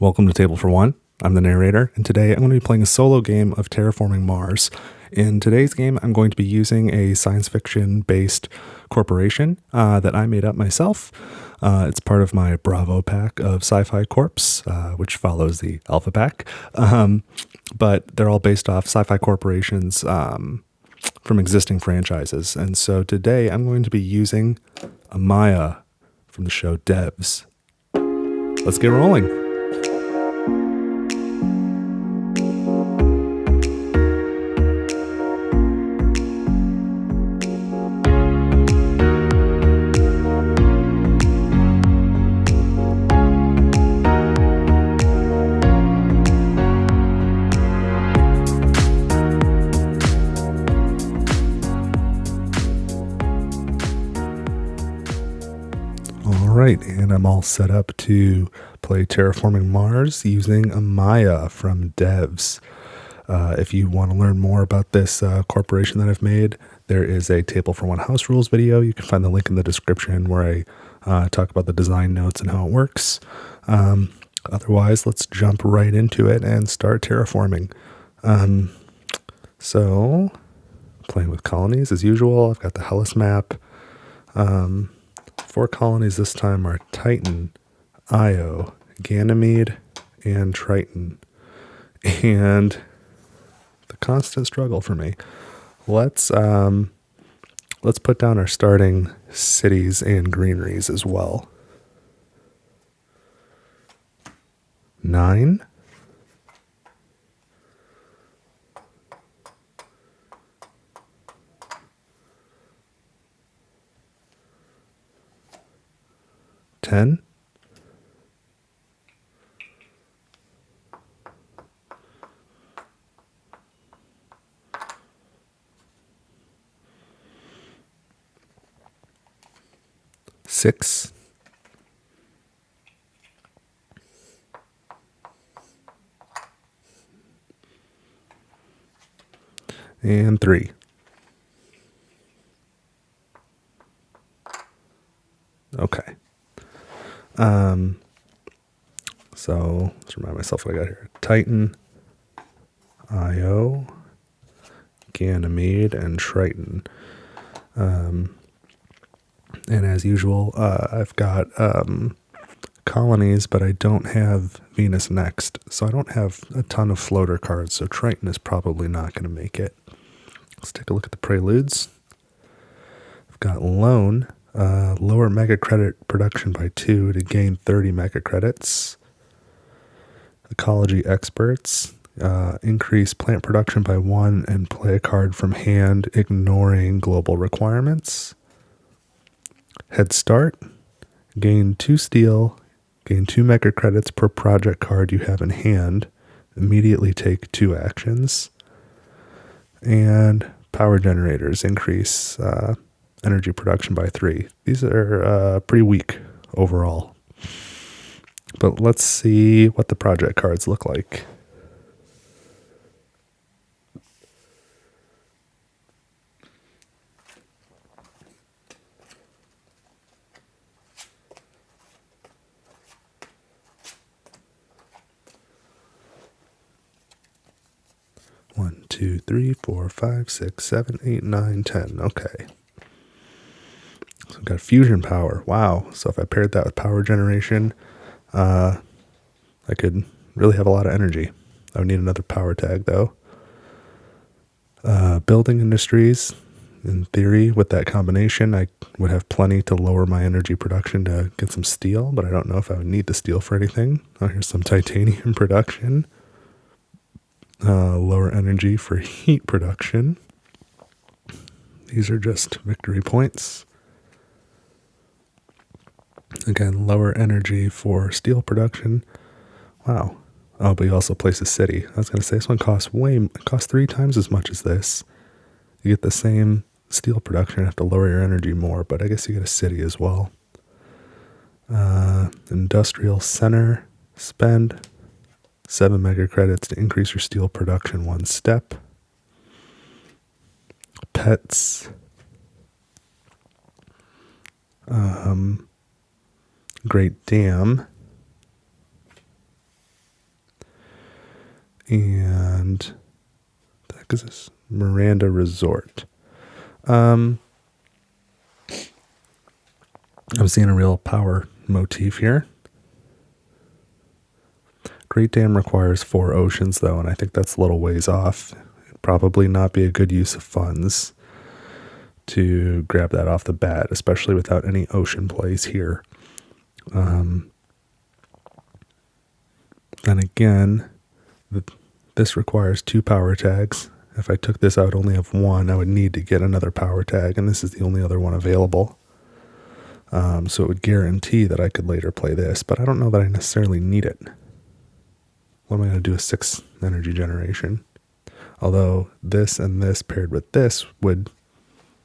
Welcome to Table for One. I'm the narrator, and today I'm going to be playing a solo game of Terraforming Mars. In today's game, I'm going to be using a science fiction-based corporation that I made up myself. It's part of my Bravo pack of Sci-Fi Corps, which follows the Alpha pack. But they're all based off sci-fi corporations from existing franchises. And so today I'm going to be using Amaya from the show Devs. Let's get rolling. Right, and I'm all set up to play Terraforming Mars using Amaya from Devs. If you want to learn more about this corporation that I've made, there is a Table for One House Rules video. You can find the link in the description where I talk about the design notes and how it works. Otherwise, let's jump right into it and start terraforming. So, playing with colonies as usual. I've got the Hellas map. 4 colonies this time are Titan, Io, Ganymede, and Triton. And the constant struggle for me. Let's put down our starting cities and greeneries as well. 9. Ten. 6. And 3. Okay. So let's remind myself what I got here. Titan, Io, Ganymede, and Triton. And as usual, I've got colonies, but I don't have Venus next. So I don't have a ton of floater cards, so Triton is probably not going to make it. Let's take a look at the Preludes. I've got Loan, lower mega credit production by 2 to gain 30 mega credits. Ecology Experts, increase plant production by 1 and play a card from hand, ignoring global requirements. Head Start, gain 2 steel, gain 2 mega credits per project card you have in hand, immediately take 2 actions. And Power Generators, increase energy production by 3. These are pretty weak overall. But let's see what the project cards look like. One, 2, 3, 4, 5, 6, 7, 8, 9, 10. Okay. So we've got fusion power. Wow. So if I paired that with power generation, I could really have a lot of energy. I would need another power tag, though. Building industries, in theory, with that combination, I would have plenty to lower my energy production to get some steel, but I don't know if I would need the steel for anything. Oh, here's some titanium production. Lower energy for heat production. These are just victory points. Again, lower energy for steel production. Wow. Oh, but you also place a city. I was going to say this one costs 3 times as much as this. You get the same steel production, you have to lower your energy more, but I guess you get a city as well. Industrial center, spend 7 mega credits to increase your steel production 1 step. Pets. Great Dam. And what the heck is this? Miranda Resort. I'm seeing a real power motif here. Great Dam requires 4 oceans, though, and I think that's a little ways off. It'd probably not be a good use of funds to grab that off the bat, especially without any ocean plays here. Then again, this requires 2 power tags. If I took this out, only have 1, I would need to get another power tag, and this is the only other one available. So it would guarantee that I could later play this, but I don't know that I necessarily need it. What am I going to do with 6 energy generation? Although this and this paired with this would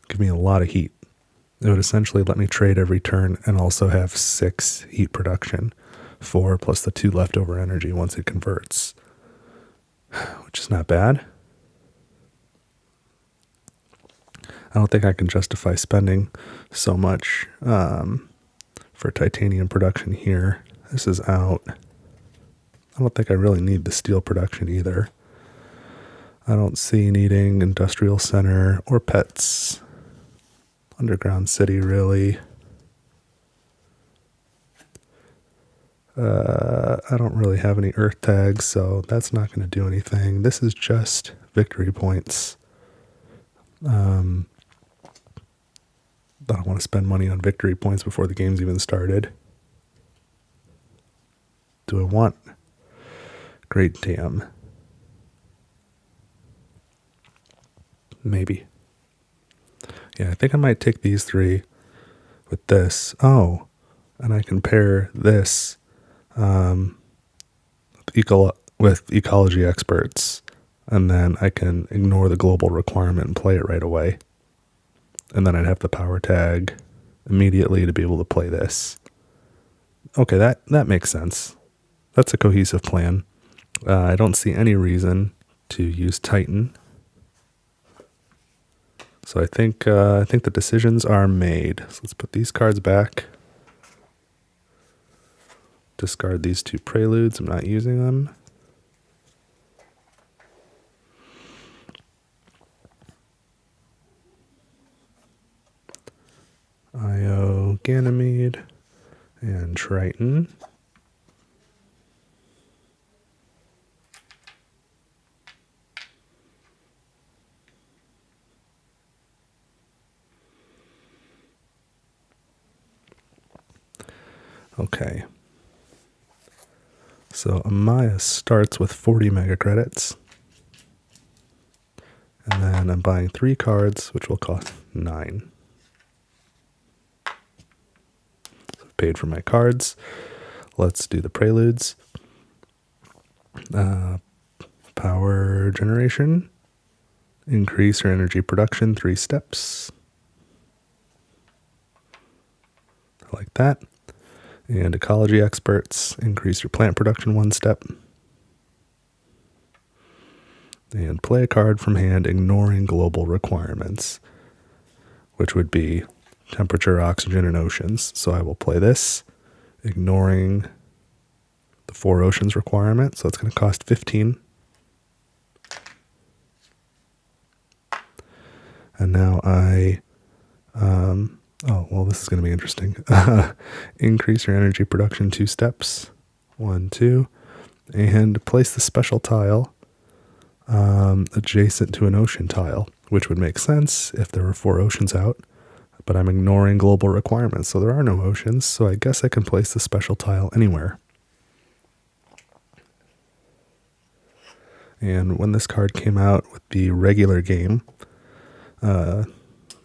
give me a lot of heat. It would essentially let me trade every turn and also have 6 heat production. 4 plus the 2 leftover energy once it converts. Which is not bad. I don't think I can justify spending so much for titanium production here. This is out. I don't think I really need the steel production either. I don't see needing industrial center or pets. Underground city, really. I don't really have any earth tags, so that's not going to do anything. This is just victory points. I don't want to spend money on victory points before the game's even started. Do I want Great Dam? Maybe. Yeah, I think I might take these 3 with this. Oh, and I can pair this with ecology experts, and then I can ignore the global requirement and play it right away. And then I'd have the power tag immediately to be able to play this. Okay, that makes sense. That's a cohesive plan. I don't see any reason to use Titan. So I think the decisions are made. So let's put these cards back. Discard these 2 Preludes. I'm not using them. Io, Ganymede, and Triton. Okay. So Amaya starts with 40 mega credits. And then I'm buying 3 cards, which will cost 9. So I've paid for my cards. Let's do the Preludes. Power generation. Increase your energy production 3 steps. I like that. And ecology experts, increase your plant production 1 step. And play a card from hand ignoring global requirements, which would be temperature, oxygen, and oceans. So I will play this, ignoring the 4 oceans requirement. So it's going to cost 15. And now this is going to be interesting. Increase your energy production 2 steps. 1, 2. And place the special tile adjacent to an ocean tile, which would make sense if there were 4 oceans out. But I'm ignoring global requirements, so there are no oceans. So I guess I can place the special tile anywhere. And when this card came out with the regular game, the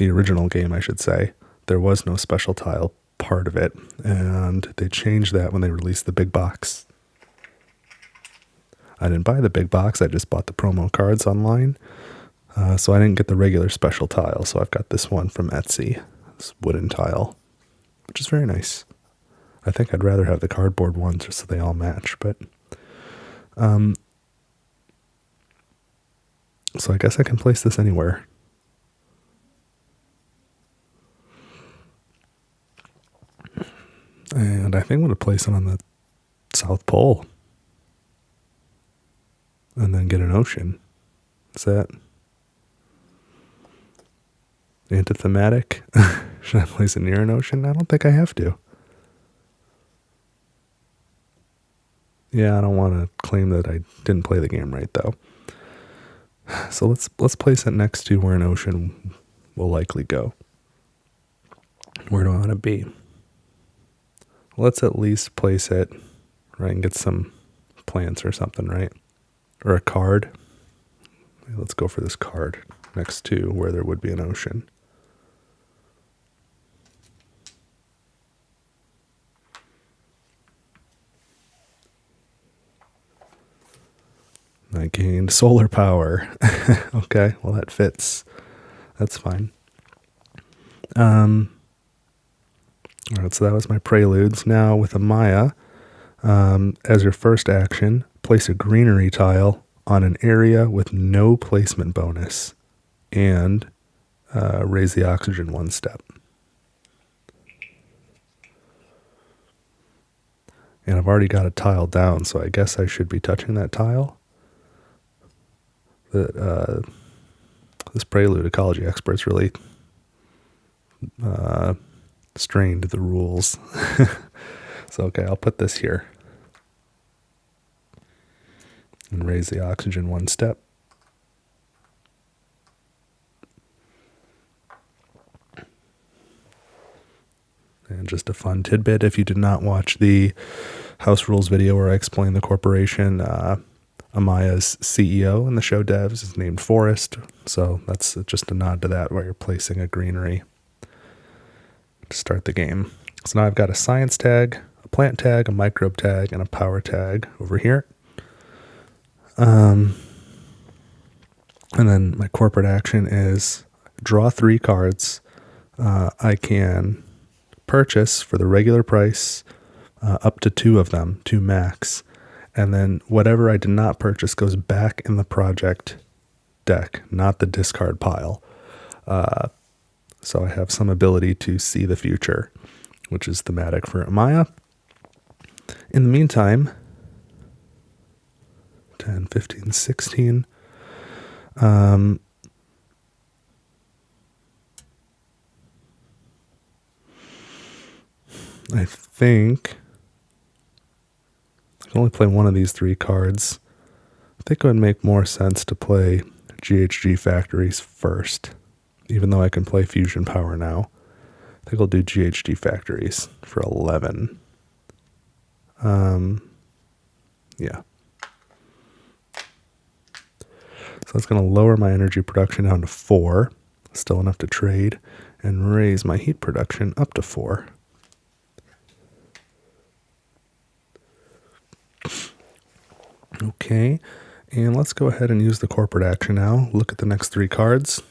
original game, I should say, there was no special tile part of it, and they changed that when they released the big box. I didn't buy the big box, I just bought the promo cards online, so I didn't get the regular special tile, so I've got this one from Etsy, this wooden tile, which is very nice. I think I'd rather have the cardboard ones just so they all match, but so I guess I can place this anywhere. And I think I'm going to place it on the South Pole. and then get an ocean. Is that antithematic? Should I place it near an ocean? I don't think I have to. Yeah, I don't want to claim that I didn't play the game right, though. So let's place it next to where an ocean will likely go. Where do I want to be? Let's at least place it right and get some plants or something, right? Or a card. Let's go for this card next to where there would be an ocean. I gained solar power. Okay, well that fits. That's fine. All right, so that was my Preludes. Now with Amaya, as your first action, place a greenery tile on an area with no placement bonus, and raise the oxygen 1 step. And I've already got a tile down, so I guess I should be touching that tile. This Prelude ecology experts really strained the rules. So, okay, I'll put this here. And raise the oxygen 1 step. And just a fun tidbit, if you did not watch the House Rules video where I explained the corporation, Amaya's CEO in the show devs is named Forrest, so that's just a nod to that, where you're placing a greenery to start the game. So now I've got a science tag, a plant tag, a microbe tag, and a power tag over here. And then my corporate action is draw 3 cards. I can purchase for the regular price up to 2 of them, 2 max. And then whatever I did not purchase goes back in the project deck, not the discard pile. So I have some ability to see the future, which is thematic for Amaya. In the meantime, 10, 15, 16. I think I can only play one of these 3 cards. I think it would make more sense to play GHG Factories first, even though I can play Fusion Power now. I think I'll do GHG Factories for 11. Yeah. So that's going to lower my energy production down to 4, still enough to trade, and raise my heat production up to 4. Okay, and let's go ahead and use the corporate action now. Look at the next 3 cards.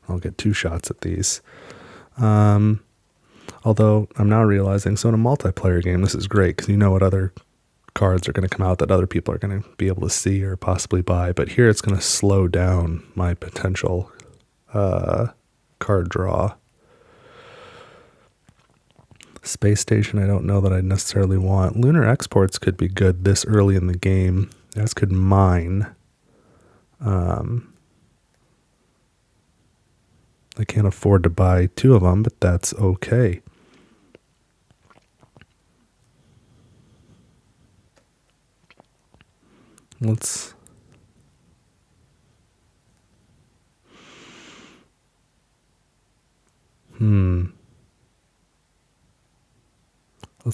I'll get 2 shots at these. Although I'm now realizing, so in a multiplayer game, this is great because you know what other cards are going to come out that other people are going to be able to see or possibly buy. But here it's going to slow down my potential card draw. Space Station, I don't know that I necessarily want. Lunar Exports could be good this early in the game, as could Mine. I can't afford to buy 2 of them, but that's okay. Let's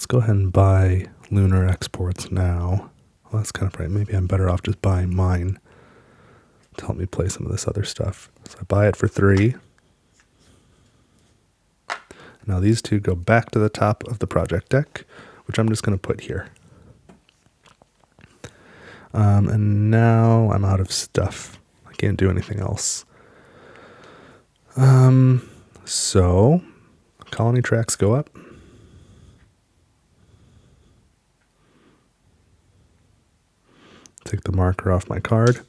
go ahead and buy Lunar Exports now. Well, that's kind of right. Maybe I'm better off just buying Mine to help me play some of this other stuff. So I buy it for 3. Now these 2 go back to the top of the project deck, which I'm just going to put here. And now I'm out of stuff. I can't do anything else. So colony tracks go up. Take the marker off my card.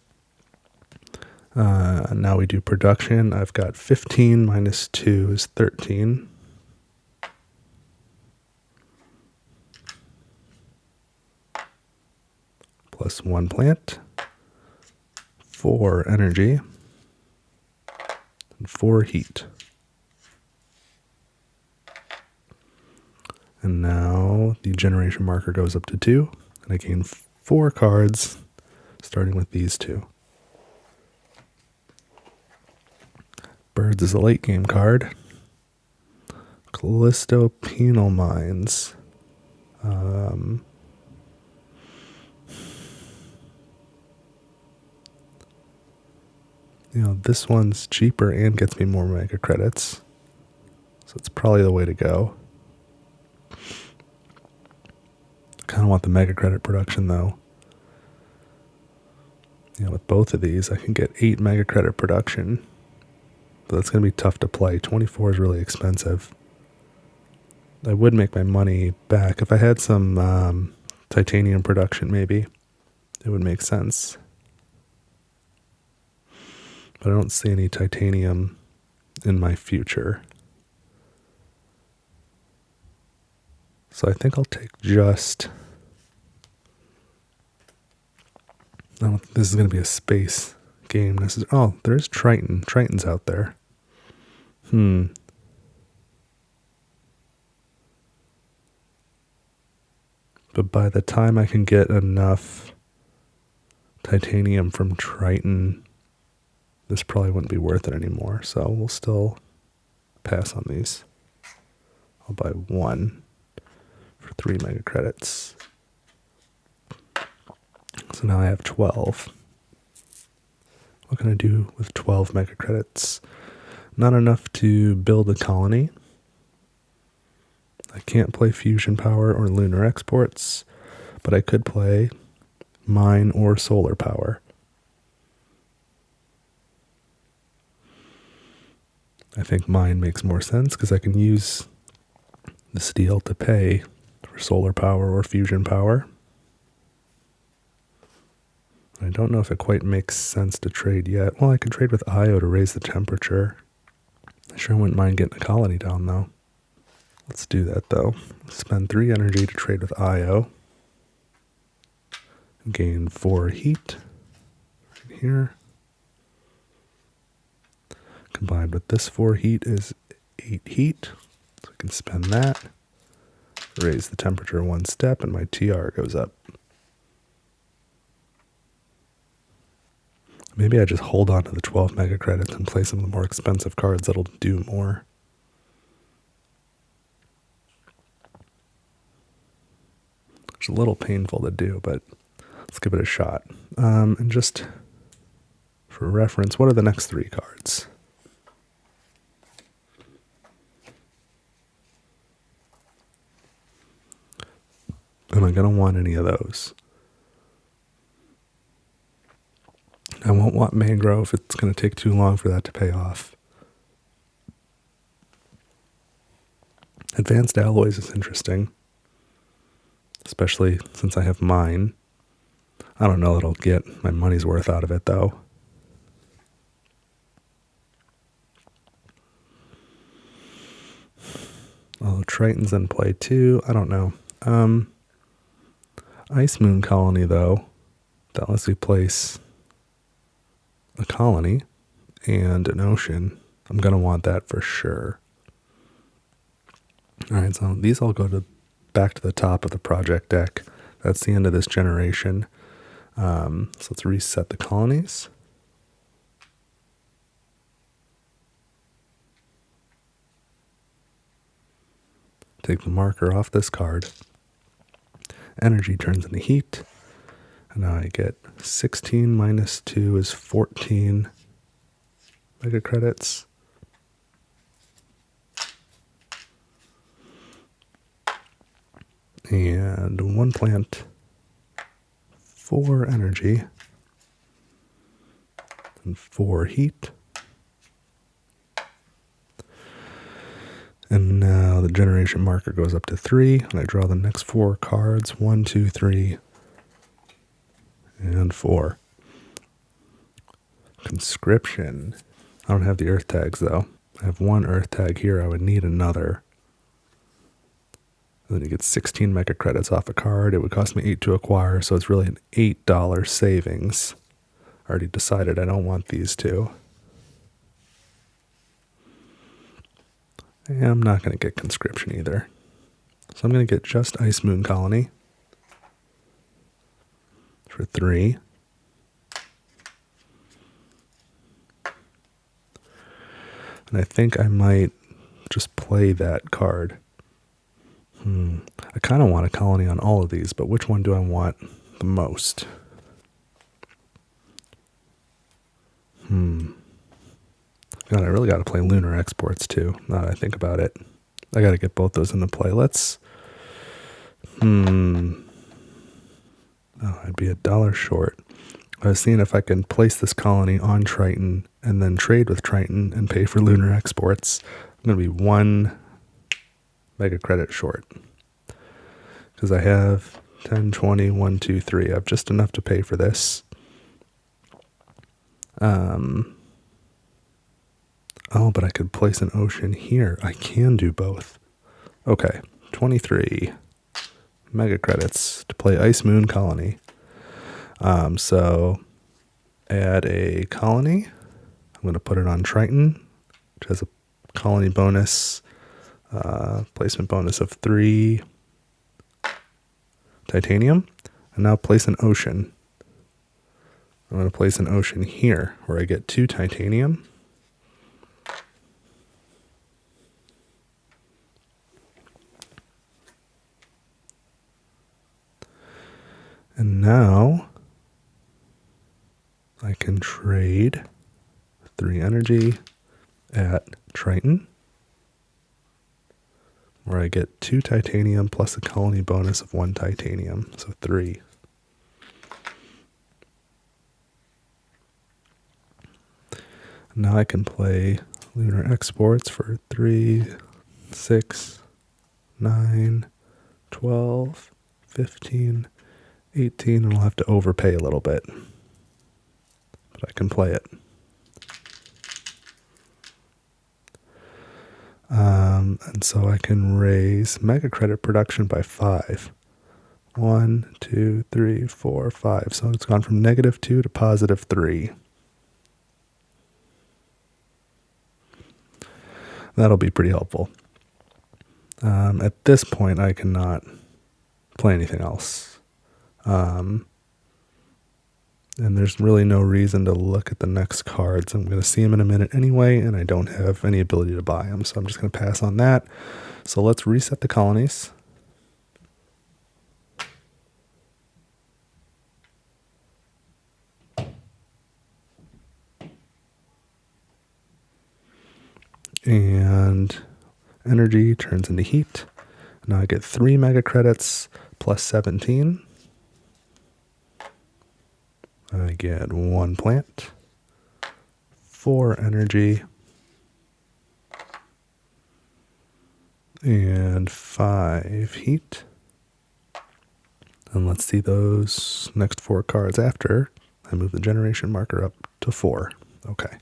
Now we do production. I've got 15 minus 2 is 13. plus 1 plant, 4 energy, and 4 heat. And now the generation marker goes up to 2, and I gain 4 cards, starting with these 2. Birds is a late game card. Callisto Penal Mines. This one's cheaper and gets me more mega credits. So it's probably the way to go. Kind of want the mega credit production though. With both of these, I can get 8 mega credit production. But that's going to be tough to play. 24 is really expensive. I would make my money back. If I had some titanium production, maybe it would make sense. But I don't see any titanium in my future. So I think I'll take just... this is going to be a space game. Oh, there's Triton. Triton's out there. But by the time I can get enough titanium from Triton, this probably wouldn't be worth it anymore. So we'll still pass on these. I'll buy 1 for 3 mega credits. So now I have 12. What can I do with 12 mega credits? Not enough to build a colony. I can't play fusion power or lunar exports, but I could play mine or solar power. I think mine makes more sense because I can use the steel to pay for solar power or fusion power. I don't know if it quite makes sense to trade yet. Well, I can trade with Io to raise the temperature. I sure wouldn't mind getting a colony down, though. Let's do that, though. Spend 3 energy to trade with Io. Gain 4 heat. Right here. Combined with this 4 heat is 8 heat. So I can spend that. Raise the temperature 1 step, and my TR goes up. Maybe I just hold on to the 12 mega credits and play some of the more expensive cards that'll do more. It's a little painful to do, but let's give it a shot. And just for reference, what are the next 3 cards? Am I going to want any of those? I won't want Mangrove. It's going to take too long for that to pay off. Advanced Alloys is interesting, especially since I have mine. I don't know that I'll get my money's worth out of it, though. Although Triton's in play, too. I don't know. Ice Moon Colony, though, that lets me place a colony and an ocean. I'm going to want that for sure. Alright, so these all go back to the top of the project deck. That's the end of this generation. So let's reset the colonies. Take the marker off this card. Energy turns into heat. And now I get 16 minus 2 is 14 mega credits. And 1 plant, 4 energy, and 4 heat. And now the generation marker goes up to 3, and I draw the next 4 cards. 1, 2, 3, and 4. Conscription. I don't have the earth tags, though. I have 1 earth tag here. I would need another. And then you get 16 mega credits off a card. It would cost me 8 to acquire, so it's really an $8 savings. I already decided I don't want these two. And I'm not going to get conscription either. So I'm going to get just Ice Moon Colony for 3. And I think I might just play that card. I kind of want a colony on all of these, but which one do I want the most? God, I really got to play lunar exports too, now that I think about it. I got to get both those into play. Let's... Oh, I'd be $1 short. I was seeing if I can place this colony on Triton and then trade with Triton and pay for lunar exports. I'm going to be 1 mega credit short. Because I have 10, 20, 1, 2, 3. I have just enough to pay for this. Oh, but I could place an ocean here. I can do both. Okay, 23 mega credits to play Ice Moon Colony. So add a colony. I'm going to put it on Triton, which has a colony bonus, placement bonus of 3 titanium. And now place an ocean. I'm going to place an ocean here where I get 2 titanium. And now I can trade 3 energy at Triton, where I get 2 titanium plus a colony bonus of 1 titanium, so 3. Now I can play lunar exports for 3, 6, 9, 12, 15, 18, and I'll have to overpay a little bit. But I can play it. And so I can raise mega credit production by 5. 1, 2, 3, 4, 5. So it's gone from -2 to +3. That'll be pretty helpful. At this point, I cannot play anything else. And there's really no reason to look at the next cards. I'm going to see them in a minute anyway, and I don't have any ability to buy them, so I'm just going to pass on that. So let's reset the colonies. And energy turns into heat. Now I get 3 mega credits plus 17. I get 1 plant, 4 energy, and 5 heat. And let's see those next 4 cards after I move the generation marker up to 4. Okay.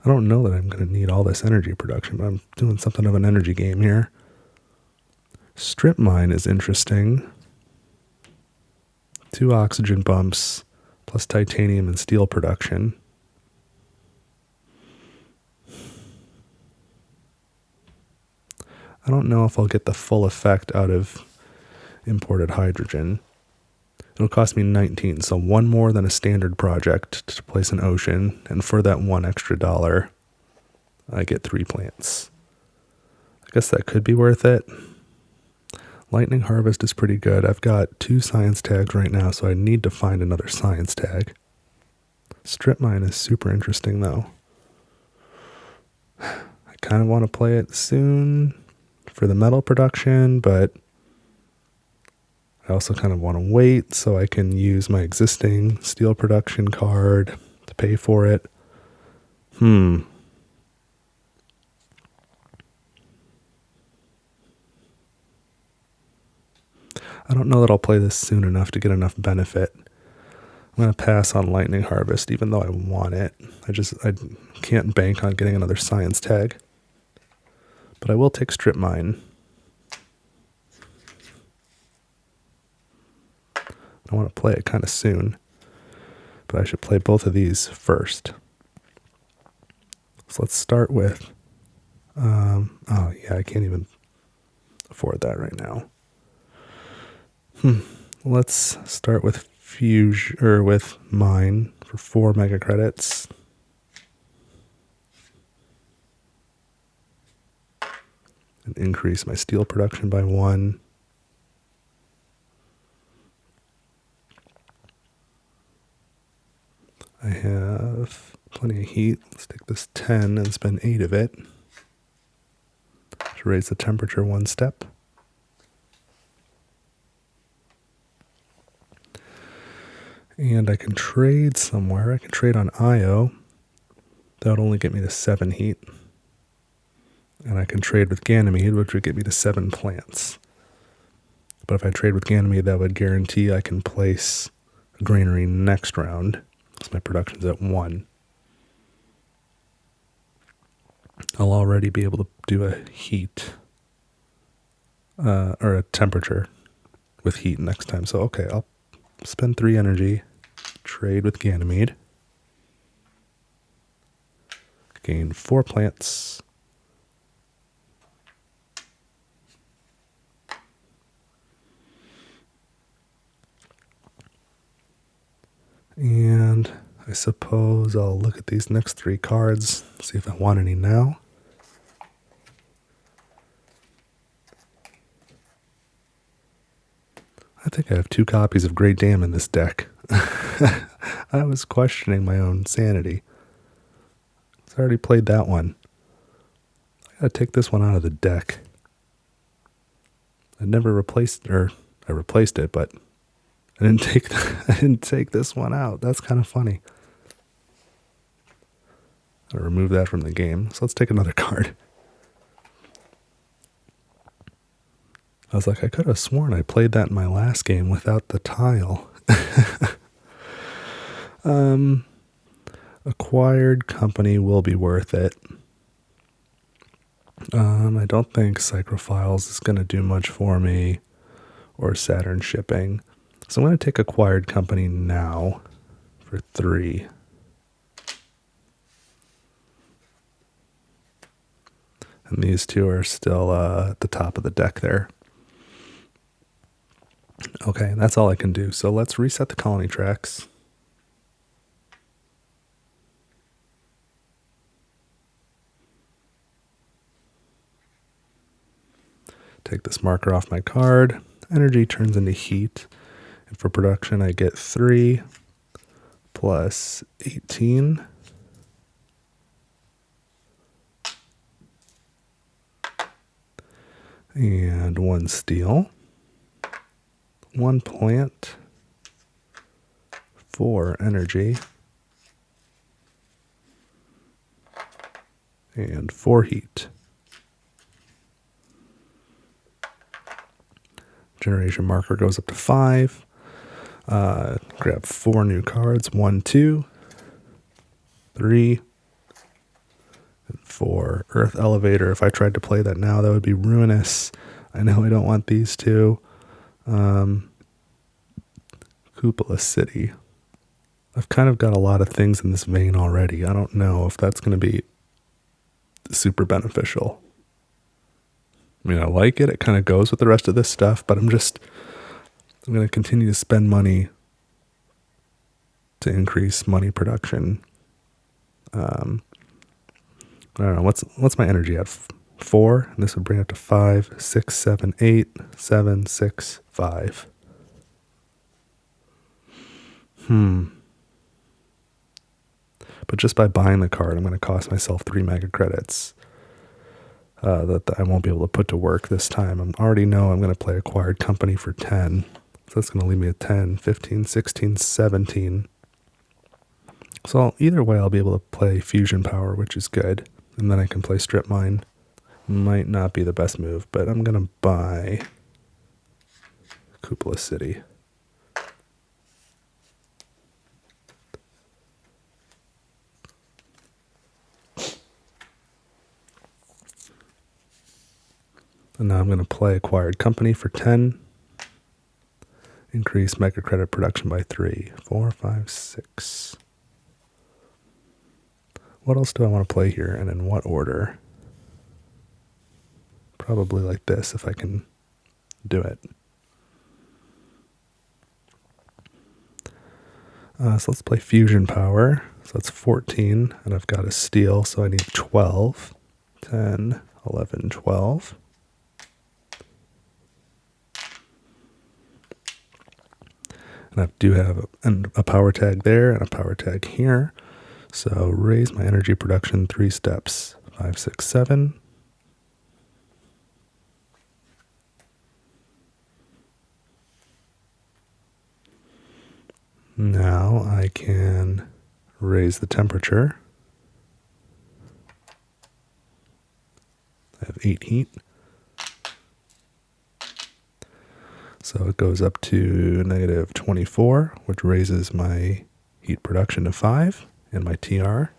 I don't know that I'm going to need all this energy production, but I'm doing something of an energy game here. Strip mine is interesting. 2 oxygen bumps plus titanium and steel production. I don't know if I'll get the full effect out of imported hydrogen. It'll cost me 19, so 1 more than a standard project to place an ocean, and for that $1 extra, I get 3 plants. I guess that could be worth it. Lightning Harvest is pretty good. I've got 2 science tags right now, so I need to find another science tag. Strip mine is super interesting, though. I kind of want to play it soon for the metal production, but I also kind of want to wait so I can use my existing steel production card to pay for it. I don't know that I'll play this soon enough to get enough benefit. I'm going to pass on Lightning Harvest, even though I want it. I can't bank on getting another Science tag. But I will take Strip Mine. I want to play it kind of soon. But I should play both of these first. So let's start with... oh, yeah, I can't even afford that right now. Let's start with with Mine for 4 mega credits. And increase my steel production by 1. I have plenty of heat. Let's take this 10 and spend 8 of it to raise the temperature 1 step. And I can trade somewhere. I can trade on IO. That would only get me to 7 heat. And I can trade with Ganymede, which would get me to 7 plants. But if I trade with Ganymede, that would guarantee I can place a granary next round, because my production's at 1. I'll already be able to do a heat, or a temperature with heat next time. So, okay, I'll spend 3 energy, trade with Ganymede, gain 4 plants, and I suppose I'll look at these next 3 cards, see if I want any now. I think I have 2 copies of Great Dam in this deck. I was questioning my own sanity. I already played that one. I gotta take this one out of the deck. I never replaced, or I replaced it, but I didn't take this one out. That's kind of funny. I'll remove that from the game. So let's take another card. I was like, I could have sworn I played that in my last game without the tile. Acquired company will be worth it. I don't think Psychrophiles is going to do much for me, or Saturn shipping. So I'm going to take acquired company now for 3. And these 2 are still at the top of the deck there. Okay, that's all I can do. So let's reset the colony tracks. Take this marker off my card. Energy turns into heat. And for production, I get 3 plus 18. And 1 steel. 1 plant. 4 energy. And 4 heat. Generation marker goes up to 5. Grab 4 new cards. 1, 2, 3, and 4. Earth Elevator. If I tried to play that now, that would be ruinous. I know I don't want these 2. Cupola City. I've kind of got a lot of things in this vein already. I don't know if that's going to be super beneficial. I mean, I like it. It kind of goes with the rest of this stuff, but I'm going to continue to spend money to increase money production. I don't know. What's my energy at? 4, and this would bring it to 5, 6, 7, 8, 7, 6, 5. But just by buying the card, I'm going to cost myself 3 mega credits that I won't be able to put to work this time. I already know I'm going to play acquired company for 10. So that's going to leave me at 10, 15, 16, 17. So either way, I'll be able to play Fusion Power, which is good. And then I can play Strip Mine. Might not be the best move, but I'm going to buy Cupola City. And now I'm going to play Acquired Company for 10. Increase mega credit production by 3. 4, 5, 6. What else do I want to play here, and in what order? Probably like this, if I can do it. So let's play Fusion Power. So that's 14, and I've got a steel, so I need 12. 10, 11, 12. And I do have a power tag there and a power tag here. So raise my energy production 3 steps. 5, 6, 7. Now I can raise the temperature. I have 8 heat. So it goes up to negative 24, which raises my heat production to 5, and my TR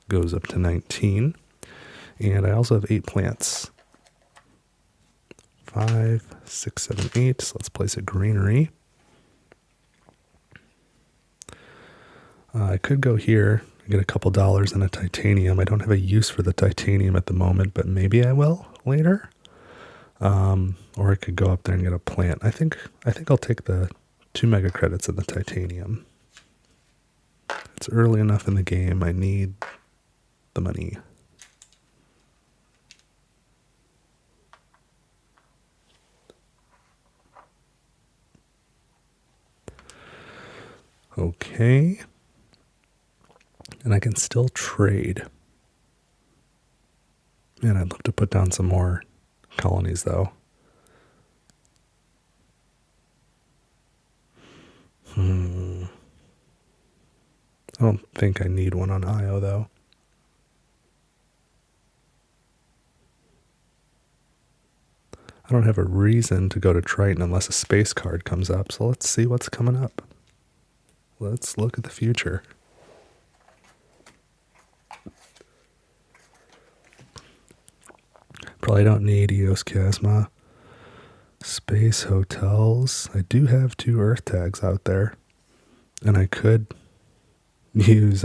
goes up to 19. And I also have 8 plants. 5, 6, 7, 8. So let's place a greenery. I could go here and get a couple dollars in a titanium. I don't have a use for the titanium at the moment, but maybe I will later. Or I could go up there and get a plant. I think I'll take the 2 mega credits in the titanium. It's early enough in the game. I need the money. Okay. And I can still trade. And I'd love to put down some more colonies, though. I don't think I need one on IO, though. I don't have a reason to go to Triton unless a space card comes up, so let's see what's coming up. Let's look at the future. Probably don't need Eos Chasma. Space hotels. I do have 2 Earth tags out there. And I could use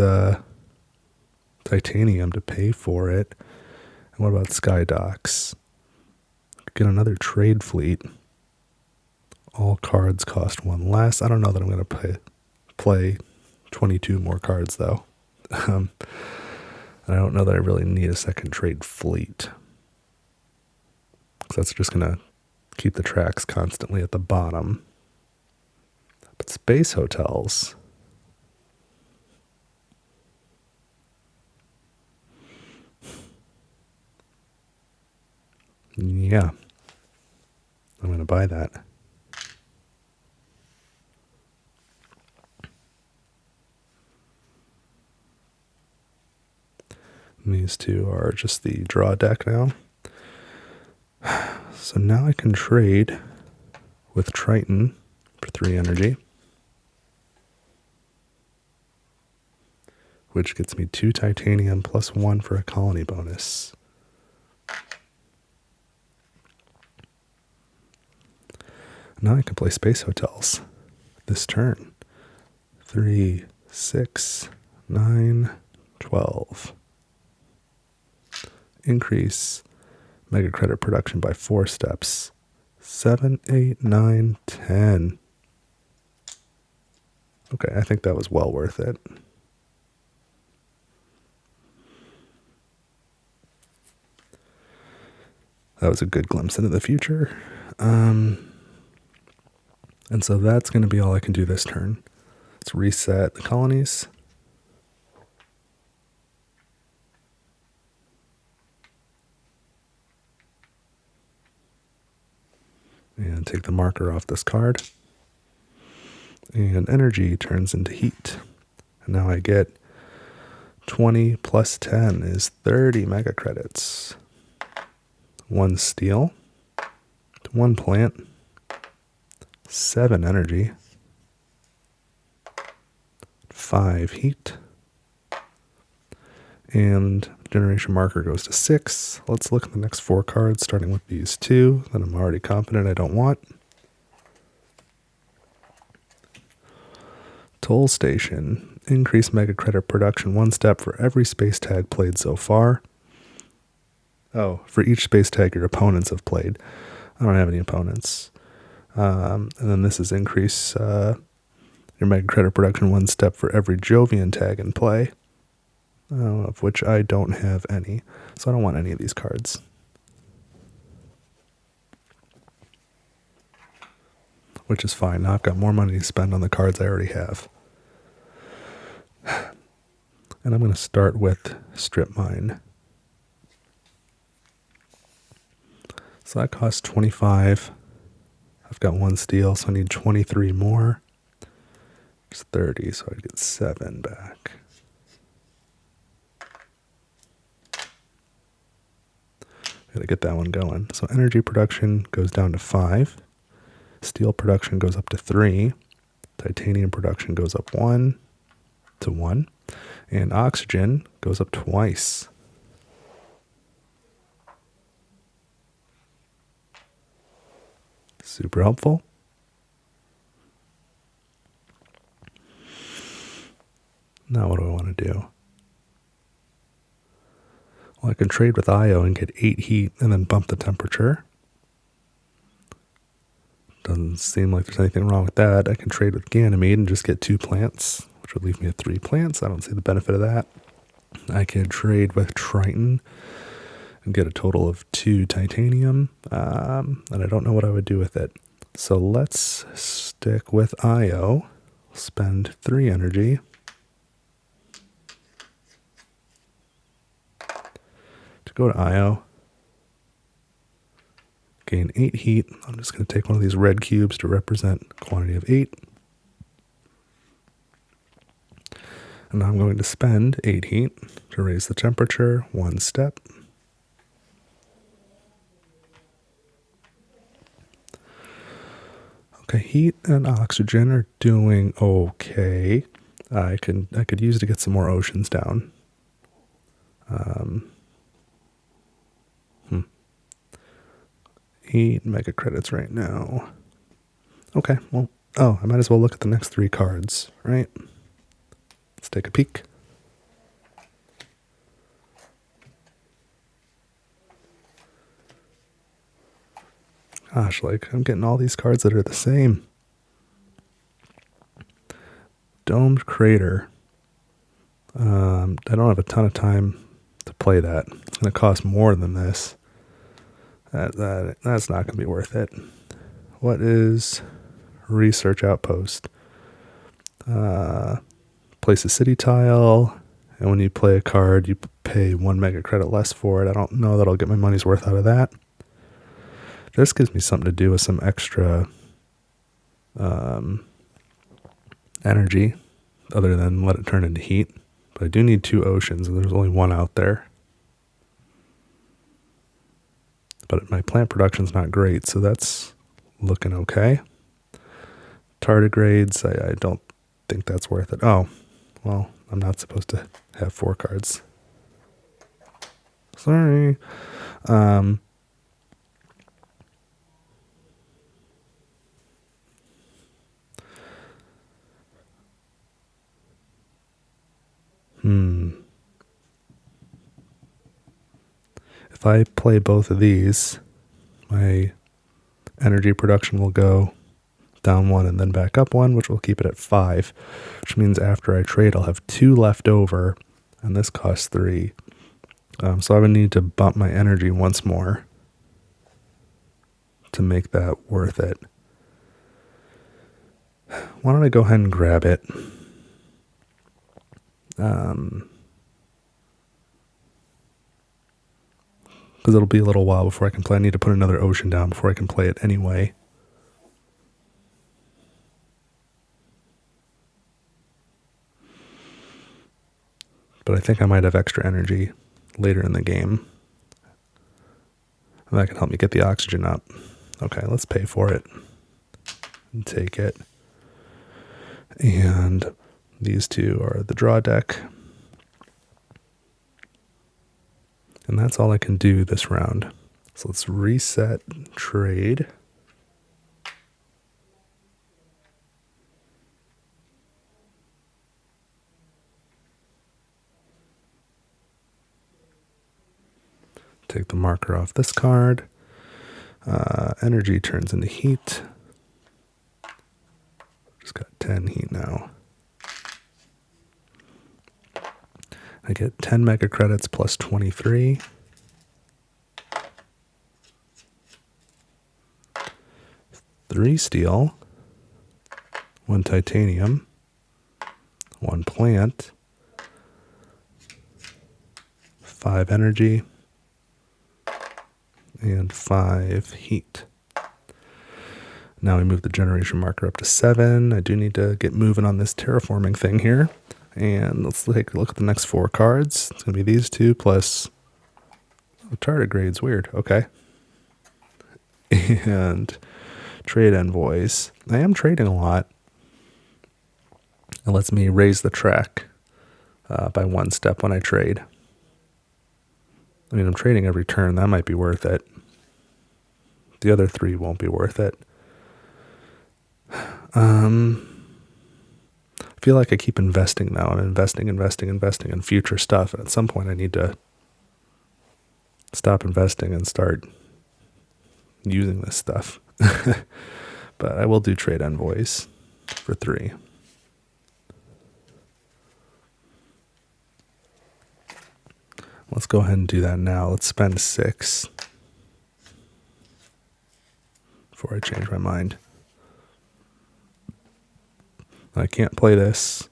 titanium to pay for it. And what about Sky Docks? Get another trade fleet. All cards cost 1 less. I don't know that I'm going to play 22 more cards, though. I don't know that I really need a second trade fleet. Because that's just going to keep the tracks constantly at the bottom. But space hotels. Yeah. I'm going to buy that. And these 2 are just the draw deck now. So now I can trade with Triton for 3 energy, which gets me 2 titanium plus 1 for a colony bonus. Now I can play space hotels this turn. 3, 6, 9, 12. Increase mega credit production by 4 steps. 7, 8, 9, 10. Okay, I think that was well worth it. That was a good glimpse into the future. And so that's going to be all I can do this turn. Let's reset the colonies. And take the marker off this card. And energy turns into heat. And now I get 20 plus 10 is 30 mega credits. 1 steel. 1 plant. 7 energy, 5 heat, and generation marker goes to 6. Let's look at the next 4 cards, starting with these 2 that I'm already confident I don't want. Toll Station. Increase mega credit production 1 step for every space tag played so far. Oh, for each space tag your opponents have played. I don't have any opponents. And then this is increase your mega credit production 1 step for every Jovian tag in play, of which I don't have any. So I don't want any of these cards. Which is fine. Now I've got more money to spend on the cards I already have. And I'm going to start with Strip Mine. So that costs 25. I've got 1 steel, so I need 23 more. It's 30, so I get 7 back. Gotta get that one going. So energy production goes down to 5. Steel production goes up to 3. Titanium production goes up 1 to 1. And oxygen goes up twice. Super helpful. Now what do I want to do? Well, I can trade with Io and get 8 heat and then bump the temperature. Doesn't seem like there's anything wrong with that. I can trade with Ganymede and just get 2 plants, which would leave me at 3 plants. I don't see the benefit of that. I could trade with Triton and get a total of 2 titanium, and I don't know what I would do with it. So let's stick with Io, spend 3 energy. To go to Io, gain 8 heat. I'm just going to take one of these red cubes to represent quantity of 8. And I'm going to spend 8 heat to raise the temperature 1 step. Okay, heat and oxygen are doing okay. I could use it to get some more oceans down. Heat mega credits right now. Okay, well, I might as well look at the next 3 cards, right? Let's take a peek. Gosh, like, I'm getting all these cards that are the same. Domed Crater. I don't have a ton of time to play that. It's going to cost more than this. That's not going to be worth it. What is Research Outpost? Place a city tile, and when you play a card, you pay 1 mega credit less for it. I don't know that I'll get my money's worth out of that. This gives me something to do with some extra energy, other than let it turn into heat. But I do need 2 oceans, and there's only 1 out there. But my plant production's not great, so that's looking okay. Tardigrades, I don't think that's worth it. Oh, well, I'm not supposed to have 4 cards. Sorry. If I play both of these, my energy production will go down 1 and then back up 1, which will keep it at 5, which means after I trade, I'll have 2 left over, and this costs 3. So I would need to bump my energy once more to make that worth it. Why don't I go ahead and grab it? Because it'll be a little while before I can play. I need to put another ocean down before I can play it anyway. But I think I might have extra energy later in the game. And that can help me get the oxygen up. Okay, let's pay for it. and take it. And these two are the draw deck. And that's all I can do this round. So let's reset trade. Take the marker off this card. Energy turns into heat. Just got 10 heat now. I get 10 mega credits plus 23. Three steel, 1 titanium, 1 plant, 5 energy, and 5 heat. Now we move the generation marker up to 7. I do need to get moving on this terraforming thing here. And let's take a look at the next 4 cards. It's going to be these two plus... Oh, tardigrade's weird. Okay. And trade envoys. I am trading a lot. It lets me raise the track by 1 step when I trade. I mean, I'm trading every turn. That might be worth it. The other 3 won't be worth it. I feel like I keep investing now. I'm investing in future stuff. And at some point I need to stop investing and start using this stuff. But I will do trade envoys for 3. Let's go ahead and do that now. Let's spend 6 before I change my mind. I can't play this.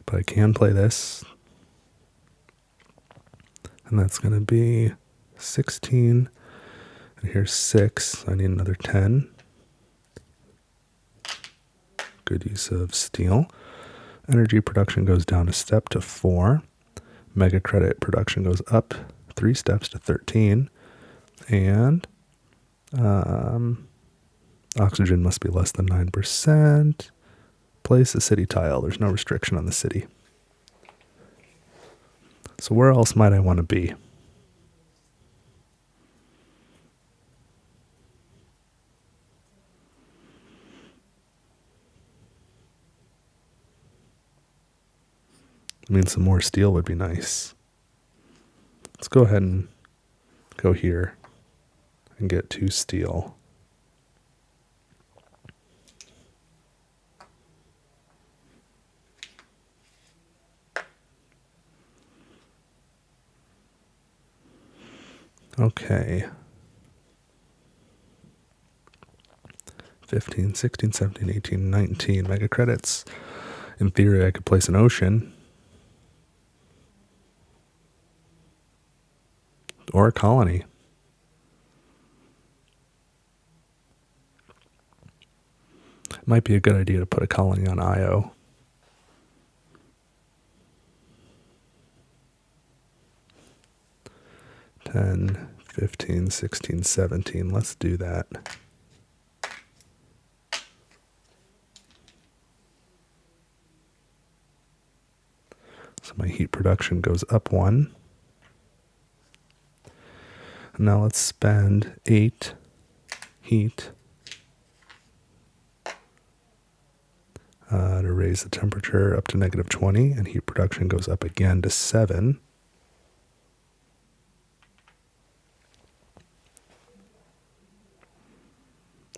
But I can play this. And that's going to be 16. And here's 6. I need another 10. Good use of steel. Energy production goes down a step to 4. Mega credit production goes up 3 steps to 13. And oxygen must be less than 9%. Place a city tile. There's no restriction on the city. So where else might I want to be? I mean, some more steel would be nice. Let's go ahead and go here and get 2 steel. Okay. 15, 16, 17, 18, 19 mega credits. In theory, I could place an ocean. Or a colony. It might be a good idea to put a colony on IO. $10, 15, 16, 17. Let's do that. So my heat production goes up 1. Now let's spend 8 heat to raise the temperature up to -20, and heat production goes up again to 7.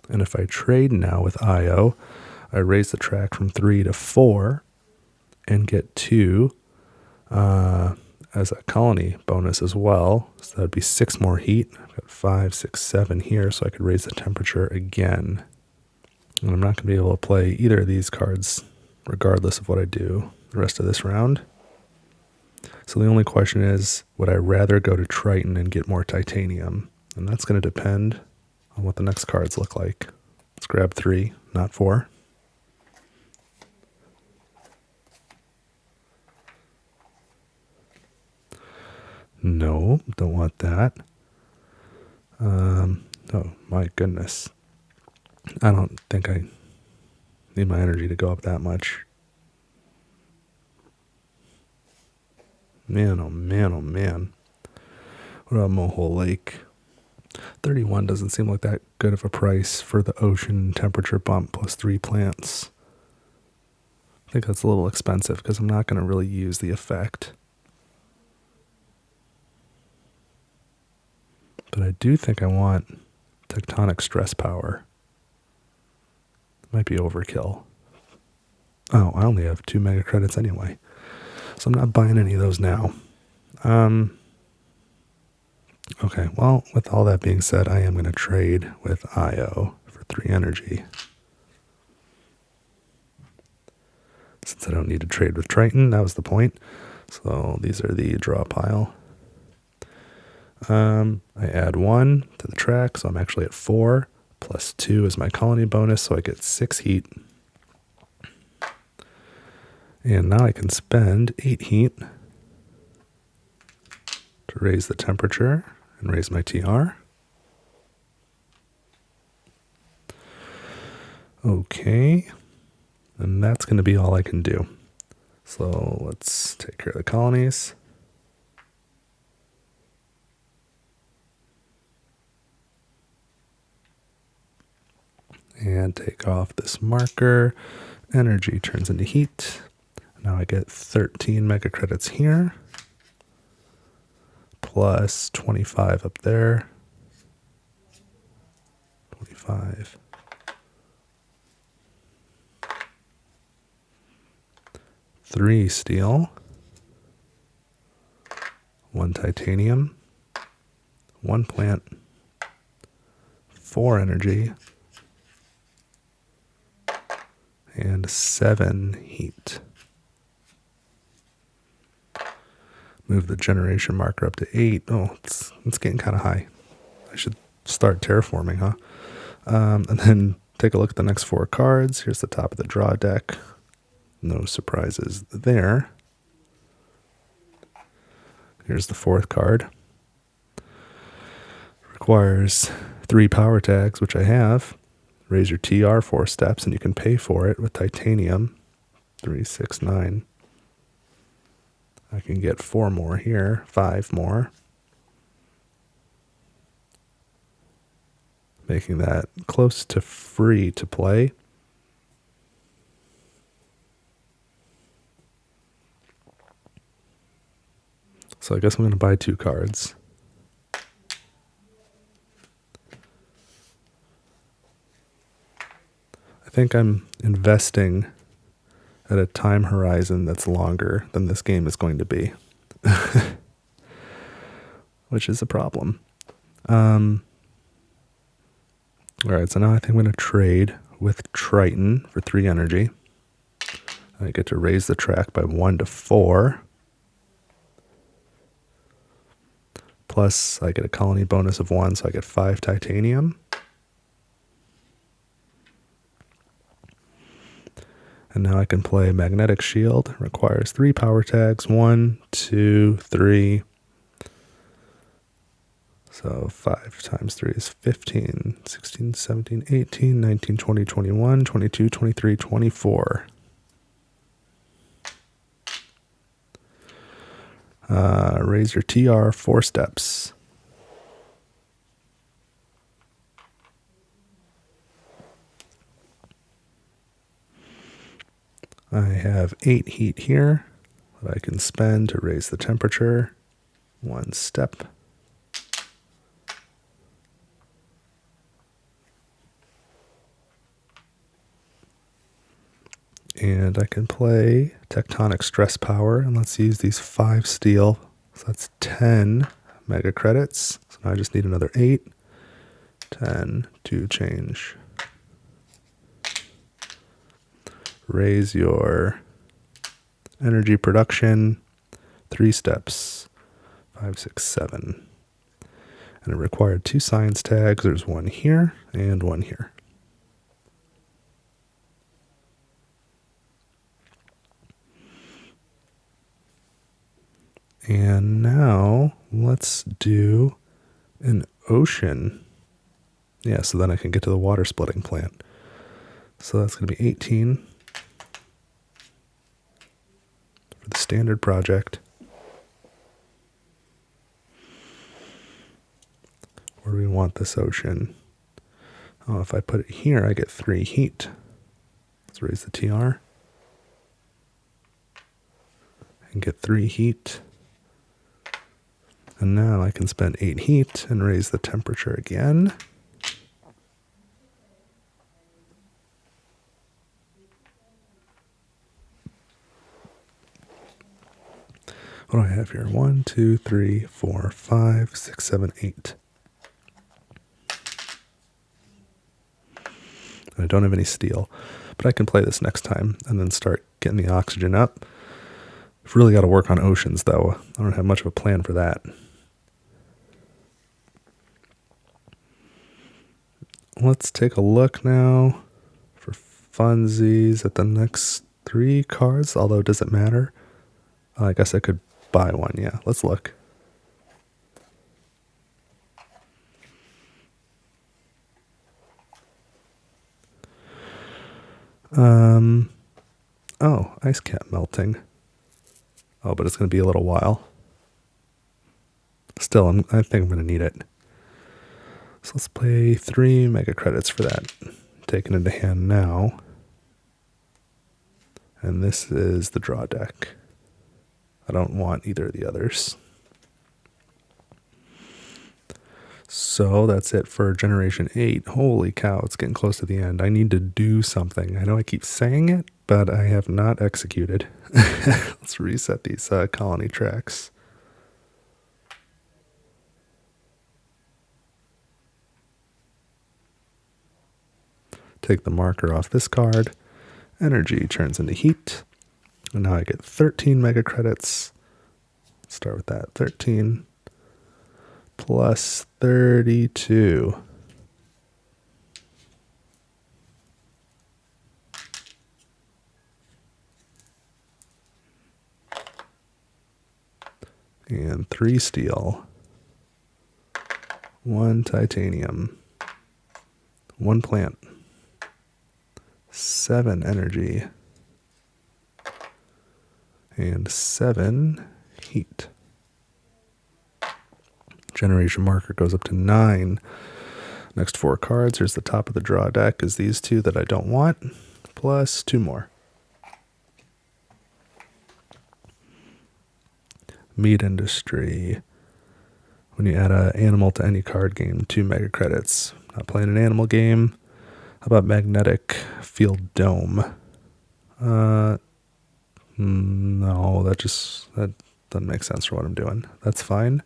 And if I trade now with IO, I raise the track from 3 to 4 and get 2 as a colony bonus as well. So that'd be 6 more heat. I've got 5, 6, 7 here, so I could raise the temperature again. And I'm not going to be able to play either of these cards regardless of what I do the rest of this round. So the only question is, would I rather go to Triton and get more titanium? And that's going to depend on what the next cards look like. Let's grab 3, not 4. No, don't want that. Oh my goodness. I don't think I need my energy to go up that much. Man, oh man, oh man. What about Mohole Lake? 31 doesn't seem like that good of a price for the ocean temperature bump plus 3 plants. I think that's a little expensive because I'm not going to really use the effect. But I do think I want tectonic stress power. Might be overkill. Oh, I only have 2 mega credits anyway. So I'm not buying any of those now. Okay, well, with all that being said, I am going to trade with IO for 3 energy. Since I don't need to trade with Triton, that was the point. So these are the draw pile. I add 1 to the track, so I'm actually at 4. Plus 2 is my colony bonus, so I get 6 heat. And now I can spend 8 heat to raise the temperature and raise my TR. Okay, and that's going to be all I can do. So let's take care of the colonies. And take off this marker. Energy turns into heat. Now I get 13 mega credits here. Plus 25 up there. 25. Three steel. 1 titanium. 1 plant. 4 energy. And 7 heat. Move the generation marker up to 8. Oh, it's getting kind of high. I should start terraforming, huh? And then take a look at the next 4 cards. Here's the top of the draw deck. No surprises there. Here's the 4th card. Requires 3 power tags, which I have. Raise your TR 4 steps, and you can pay for it with titanium. 3, 6, 9. I can get 4 more here, 5 more. Making that close to free to play. So I guess I'm going to buy 2 cards. I think I'm investing at a time horizon that's longer than this game is going to be. Which is a problem. Alright, so now I think I'm going to trade with Triton for 3 energy. I get to raise the track by 1 to 4. Plus, I get a colony bonus of 1, so I get 5 titanium. And now I can play Magnetic Shield. It requires 3 power tags. 1, 2, 3. So 5 times 3 is 15, 16, 17, 18, 19, 20, 21, 22, 23, 24. Raise your TR 4 steps. I have 8 heat here that I can spend to raise the temperature 1 step. And I can play Tectonic Stress Power, and let's use these 5 steel. So that's 10 mega credits. So now I just need another 8. 10 to change. Raise your energy production 3 steps. 5, 6, 7. And it required 2 science tags. There's 1 here and 1 here. And now let's do an ocean. Yeah, so then I can get to the water splitting plant. So that's going to be 18 for the standard project. Where do we want this ocean? Oh, if I put it here, I get 3 heat. Let's raise the TR. And get 3 heat. And now I can spend 8 heat and raise the temperature again. What do I have here? 1, 2, 3, 4, 5, 6, 7, 8. I don't have any steel, but I can play this next time and then start getting the oxygen up. I've really got to work on oceans, though. I don't have much of a plan for that. Let's take a look now for funsies at the next 3 cards, although does it matter? I guess I could buy one, yeah. Let's look. Oh, ice cap melting. Oh, but it's going to be a little while. Still, I think I'm going to need it. So let's pay 3 mega credits for that. Taking into hand now. And this is the draw deck. I don't want either of the others. So that's it for Generation 8. Holy cow, it's getting close to the end. I need to do something. I know I keep saying it, but I have not executed. Let's reset these colony tracks. Take the marker off this card. Energy turns into heat. And now I get 13 mega credits. Start with that. 13 plus 32. And 3 steel. 1 titanium. 1 plant. 7 energy. And 7 heat. Generation marker goes up to 9. Next 4 cards, here's the top of the draw deck, is these 2 that I don't want, plus 2 more. Meat industry. When you add an animal to any card game, 2 mega credits. Not playing an animal game. How about magnetic field dome? No, that doesn't make sense for what I'm doing. That's fine.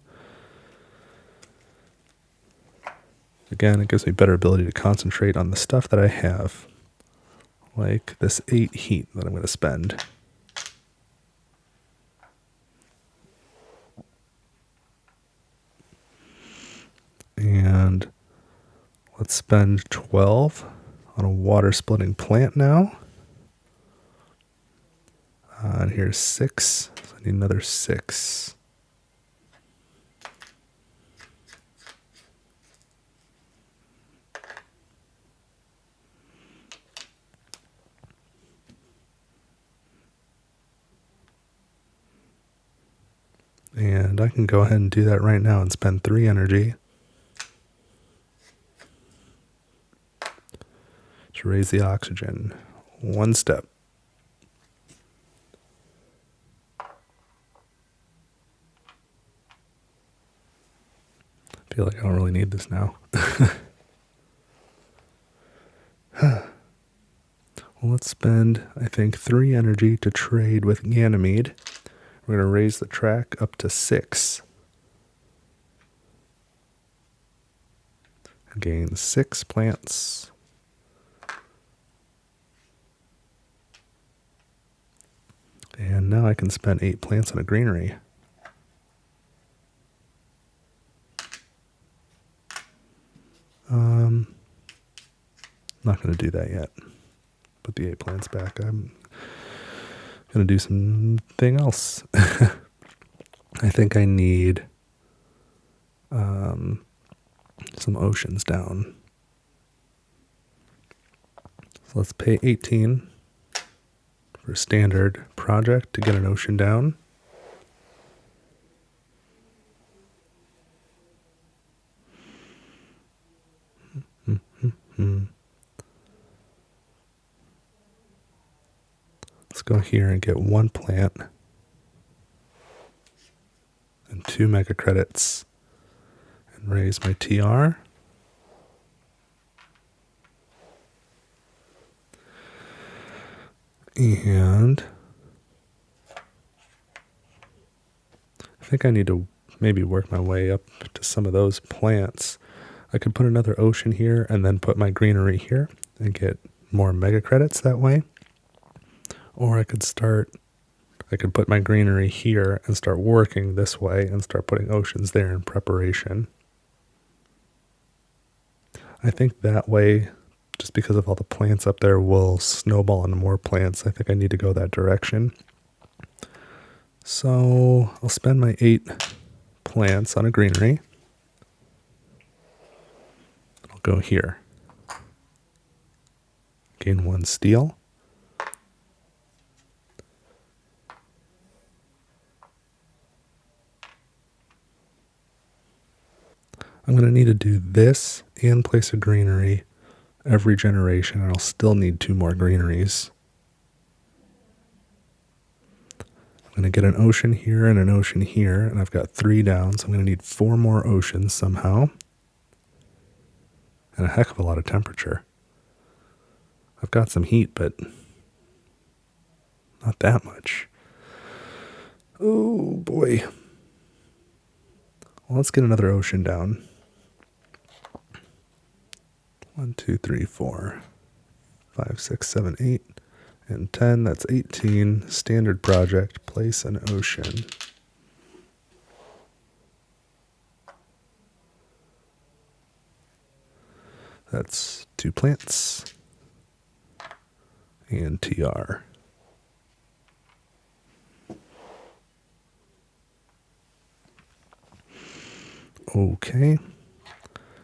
Again, it gives me better ability to concentrate on the stuff that I have. Like this 8 heat that I'm going to spend. And let's spend 12 on a water splitting plant now. And here's 6. So I need another 6. And I can go ahead and do that right now and spend 3 energy to raise the oxygen 1 step. I feel like I don't really need this now. Well, let's spend, I think, 3 energy to trade with Ganymede. We're going to raise the track up to 6. Gain 6 plants. And now I can spend 8 plants on a greenery. Not going to do that yet. Put the 8 plants back. I'm going to do something else. I think I need some oceans down. So let's pay 18 for a standard project to get an ocean down. Let's go here and get 1 plant and 2 mega credits and raise my TR. And I think I need to maybe work my way up to some of those plants. I could put another ocean here and then put my greenery here and get more mega credits that way. Or I could put my greenery here and start working this way and start putting oceans there in preparation. I think that way, just because of all the plants up there, will snowball into more plants. I think I need to go that direction. So I'll spend my 8 plants on a greenery. I'll go here. Gain 1 steel. I'm going to need to do this and place a greenery every generation, and I'll still need 2 more greeneries. I'm going to get an ocean here and an ocean here, and I've got 3 down, so I'm going to need 4 more oceans somehow. And a heck of a lot of temperature. I've got some heat, but not that much. Oh boy. Well, let's get another ocean down. 1, 2, 3, 4, 5, 6, 7, 8, and 10. That's 18. Standard project. Place an ocean. That's 2 plants and TR. Okay.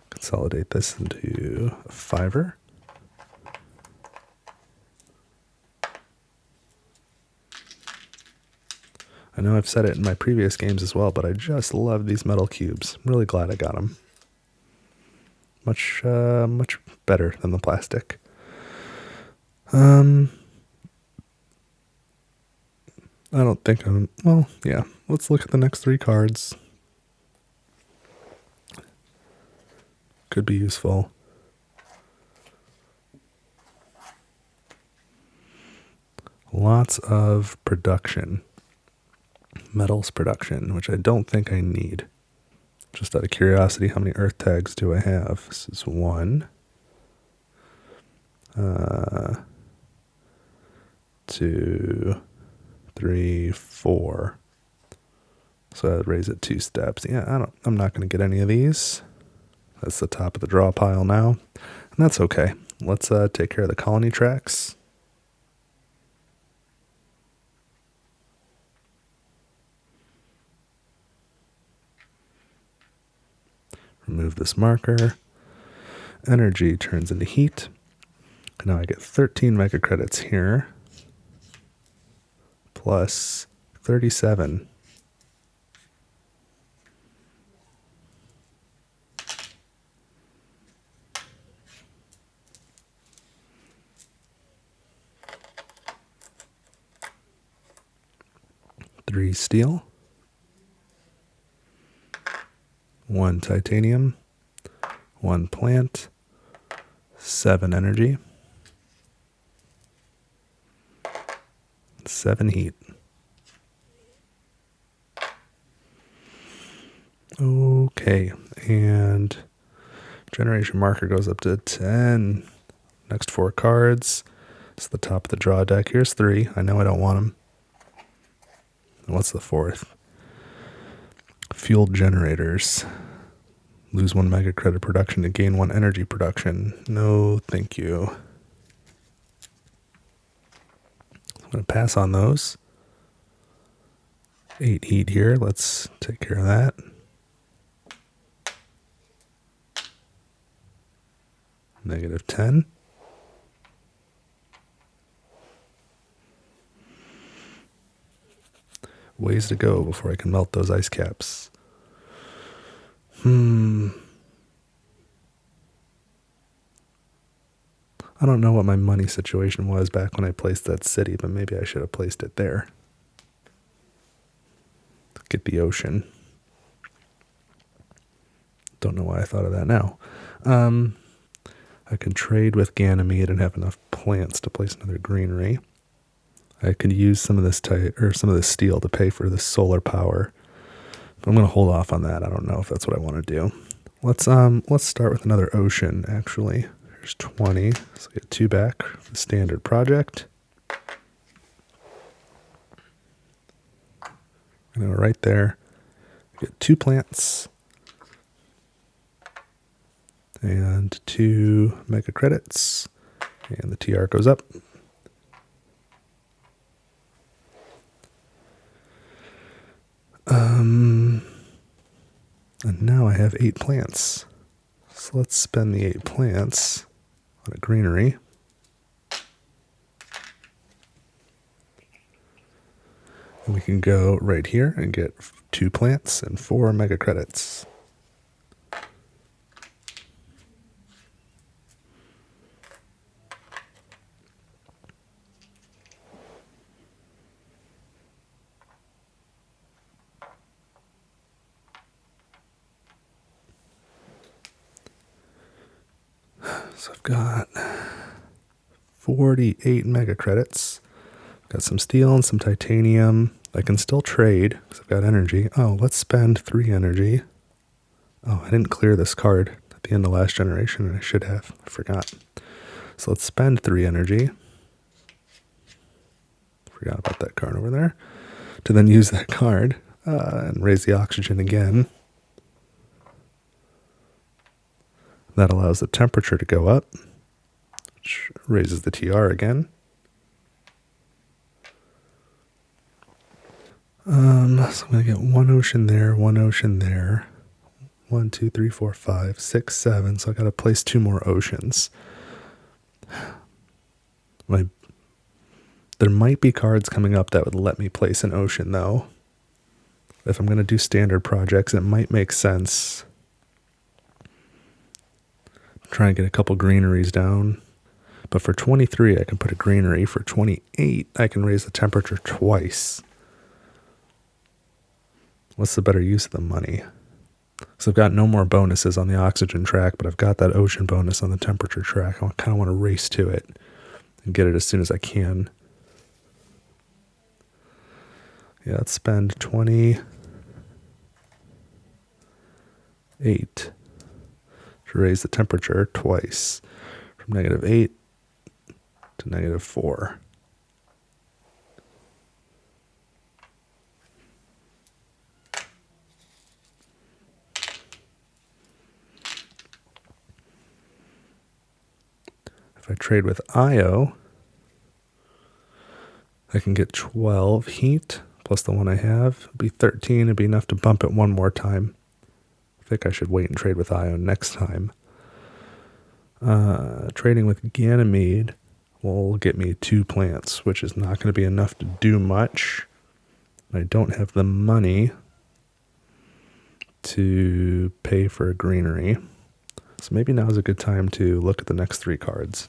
Consolidate this into a 5er. I know I've said it in my previous games as well, but I just love these metal cubes. I'm really glad I got them. Much better than the plastic. I don't think well, yeah. Let's look at the next 3 cards. Could be useful. Lots of production. Metals production, which I don't think I need. Just out of curiosity, how many earth tags do I have? This is 1. 2, 3, 4. So I'd raise it 2 steps. Yeah, I'm not going to get any of these. That's the top of the draw pile now. And that's okay. Let's take care of the colony tracks. Remove this marker. Energy turns into heat. And now I get 13 mega credits here. Plus 37. Three steel. 1 titanium. 1 plant. 7 energy. 7 heat. Okay, and generation marker goes up to 10. Next 4 cards. It's the top of the draw deck. Here's 3. I know I don't want them. And what's the 4th? Fueled generators. Lose 1 mega credit production to gain 1 energy production. No, thank you. I'm going to pass on those. 8 heat here. Let's take care of that. -10. Ways to go before I can melt those ice caps. I don't know what my money situation was back when I placed that city, but maybe I should have placed it there. Get the ocean. Don't know why I thought of that now. I can trade with Ganymede and have enough plants to place another greenery. I could use some of this some of this steel to pay for the solar power. But I'm going to hold off on that. I don't know if that's what I want to do. Let's start with another ocean, actually. Here's 20, so I get 2 back for the standard project. And right there, I get 2 plants and 2 mega credits, and the TR goes up. And now I have 8 plants. So let's spend the 8 plants on a greenery. And we can go right here and get 2 plants and 4 mega credits. So I've got 48 mega credits. Got some steel and some titanium. I can still trade because I've got energy. Oh, let's spend 3 energy. Oh, I didn't clear this card at the end of last generation, and I should have. I forgot. So let's spend 3 energy. Forgot about that card over there. To then use that card and raise the oxygen again. That allows the temperature to go up, which raises the TR again. So I'm going to get 1 ocean there, 1 ocean there. 1, 2, 3, 4, 5, 6, 7. So I got to place 2 more oceans. There might be cards coming up that would let me place an ocean, though. If I'm going to do standard projects, it might make sense. Try and get a couple greeneries down. But for 23, I can put a greenery. For 28, I can raise the temperature twice. What's the better use of the money? So I've got no more bonuses on the oxygen track, but I've got that ocean bonus on the temperature track. I kind of want to race to it and get it as soon as I can. Yeah, let's spend 28 to raise the temperature twice, from -8 to -4. If I trade with Io, I can get 12 heat, plus the one I have. It'd be 13. It'd be enough to bump it 1 more time. I think I should wait and trade with Io next time. Trading with Ganymede will get me 2 plants, which is not going to be enough to do much. I don't have the money to pay for a greenery. So maybe now is a good time to look at the next 3 cards.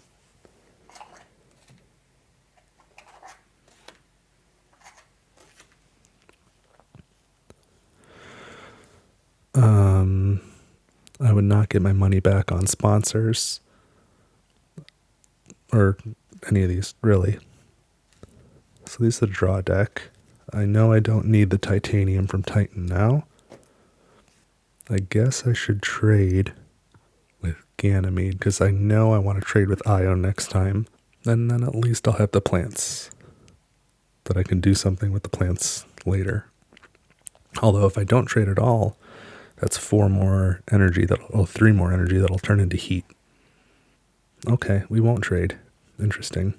I would not get my money back on sponsors or any of these, really. So this is the draw deck. I know I don't need the titanium from Titan now. I guess I should trade with Ganymede because I know I want to trade with Io next time. And then at least I'll have the plants that I can do something with the plants later. Although if I don't trade at all, that's 3 more energy that'll turn into heat. Okay, we won't trade. Interesting.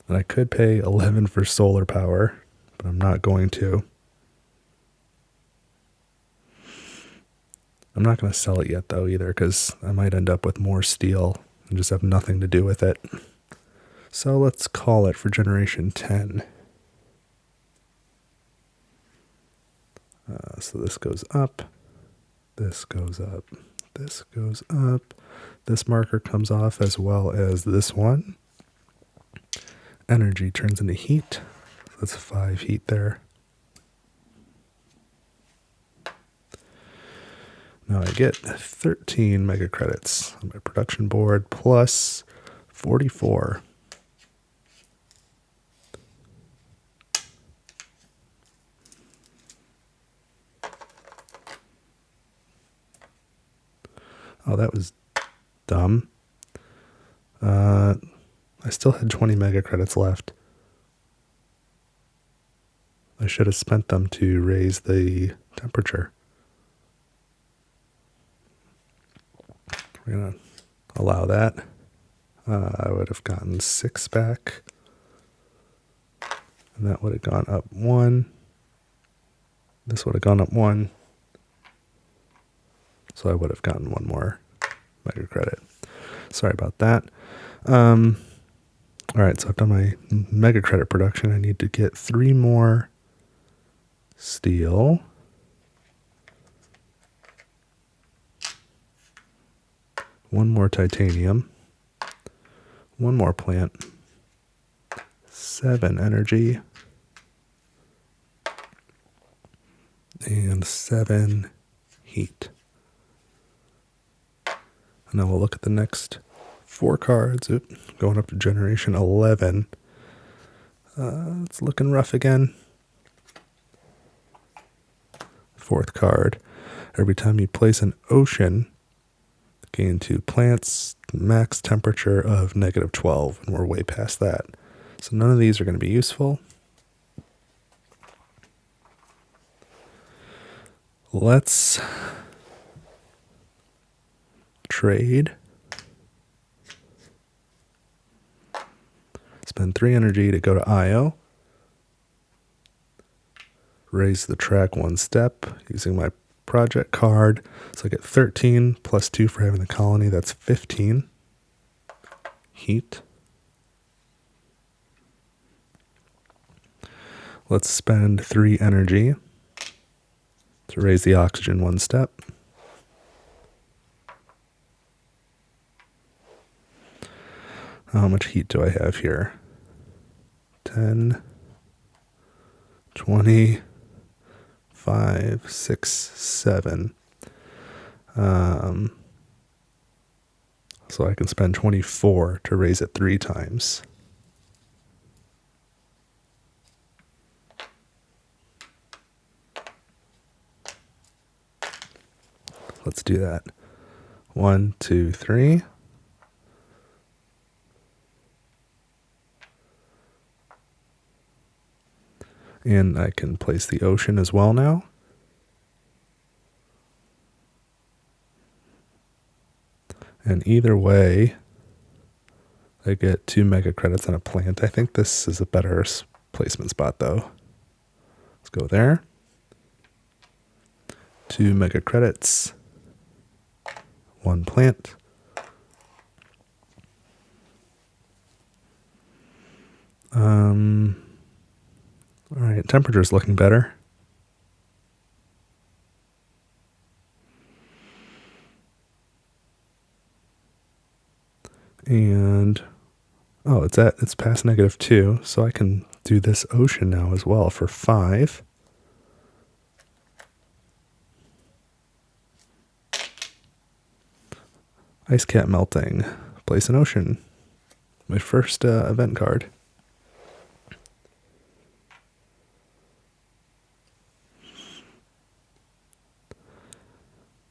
And I could pay 11 for solar power, but I'm not going to. I'm not going to sell it yet, though, either, because I might end up with more steel and just have nothing to do with it. So let's call it for generation 10. So this goes up, this goes up, this goes up. This marker comes off as well as this one. Energy turns into heat. So that's 5 heat there. Now I get 13 mega credits on my production board plus 44. Oh, that was dumb. I still had 20 mega credits left. I should have spent them to raise the temperature. We're going to allow that. I would have gotten 6 back. And that would have gone up 1. This would have gone up 1. So I would have gotten 1 more mega credit. Sorry about that. All right, so I've done my mega credit production. I need to get 3 more steel. One more titanium. 1 more plant. 7 energy. And 7 heat. And then we'll look at the next 4 cards. Going up to generation 11. It's looking rough again. 4th card. Every time you place an ocean, gain 2 plants, max temperature of -12, and we're way past that. So none of these are going to be useful. Let's trade. Spend 3 energy to go to IO. Raise the track 1 step using my project card. So I get 13 plus 2 for having the colony. That's 15. Heat. Let's spend 3 energy to raise the oxygen 1 step. How much heat do I have here? 10, 20, 5, 6, 7. So I can spend 24 to raise it 3 times. Let's do that. 1, 2, 3. And I can place the ocean as well now. And either way, I get 2 mega credits on a plant. I think this is a better placement spot, though. Let's go there. 2 mega credits. 1 plant. All right, temperature's looking better. And oh, it's past -2, so I can do this ocean now as well for 5. Ice cap melting. Place an ocean. My first event card.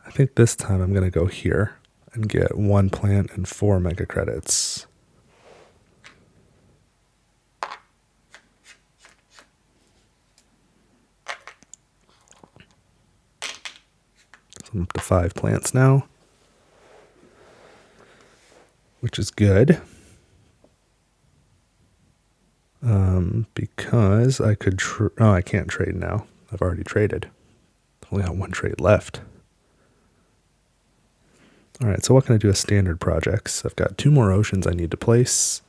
I think this time I'm going to go here and get 1 plant and 4 mega credits. So I'm up to 5 plants now, which is good. Because I could... I can't trade now. I've already traded. I've only got 1 trade left. All right, so what can I do with standard projects? I've got 2 more oceans I need to place.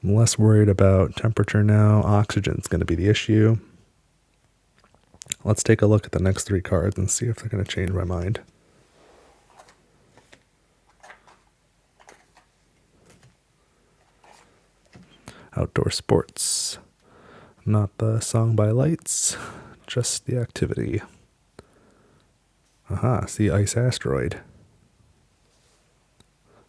I'm less worried about temperature now. Oxygen's going to be the issue. Let's take a look at the next 3 cards and see if they're going to change my mind. Outdoor sports. Not the song by lights, just the activity. Aha, see ice asteroid.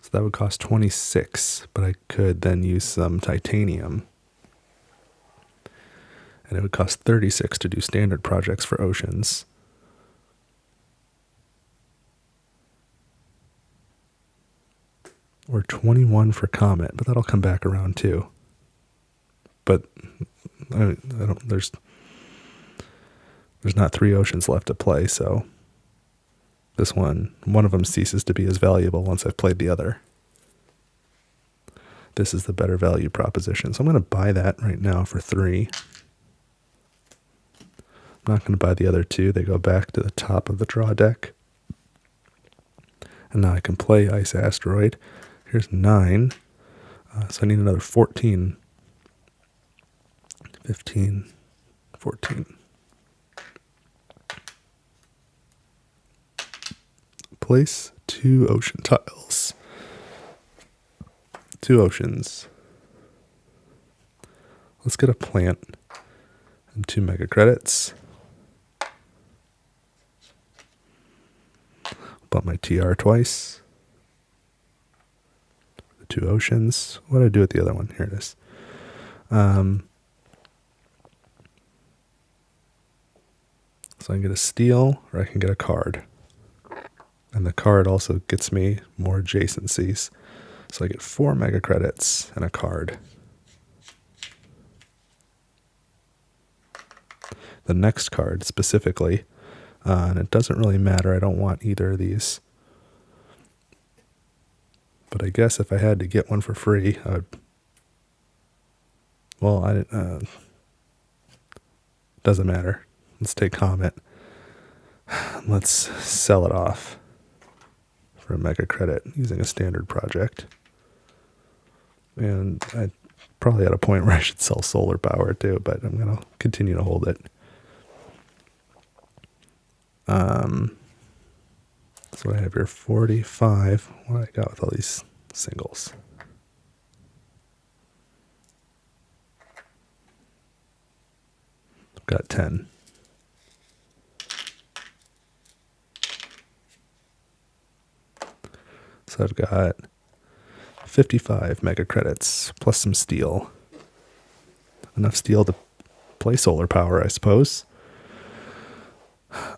So that would cost 26, but I could then use some titanium. And it would cost 36 to do standard projects for oceans. Or 21 for comet, but that'll come back around too. But I don't. There's not 3 oceans left to play, so this one of them ceases to be as valuable once I've played the other. This is the better value proposition, so I'm going to buy that right now for 3. I'm not going to buy the other 2. They go back to the top of the draw deck. And now I can play Ice Asteroid. Here's 9. So I need another 14. 15, 14. Place 2 ocean tiles. 2 oceans. Let's get a plant and 2 mega credits. Bump my TR twice. The 2 oceans. What did I do with the other one? Here it is. So I can get a steal, or I can get a card. And the card also gets me more adjacencies. So I get 4 mega credits and a card. The next card specifically, and it doesn't really matter, I don't want either of these. But I guess if I had to get one for free, I would... Well, doesn't matter. Let's take Comet. Let's sell it off for a mega credit using a standard project. And I probably at a point where I should sell solar power too, but I'm going to continue to hold it. So I have here 45. What do I got with all these singles? I've got 10. So I've got 55 mega credits plus some steel. Enough steel to play solar power, I suppose.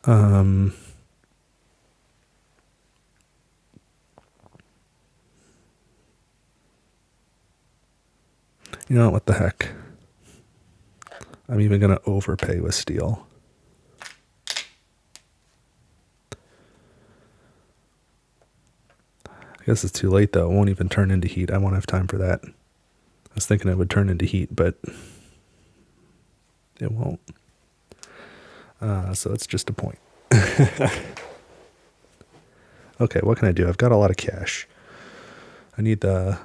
You know what the heck? I'm even going to overpay with steel. I guess it's too late though. It won't even turn into heat. I won't have time for that. I was thinking it would turn into heat, but it won't. So it's just a point. Okay, what can I do? I've got a lot of cash. I need the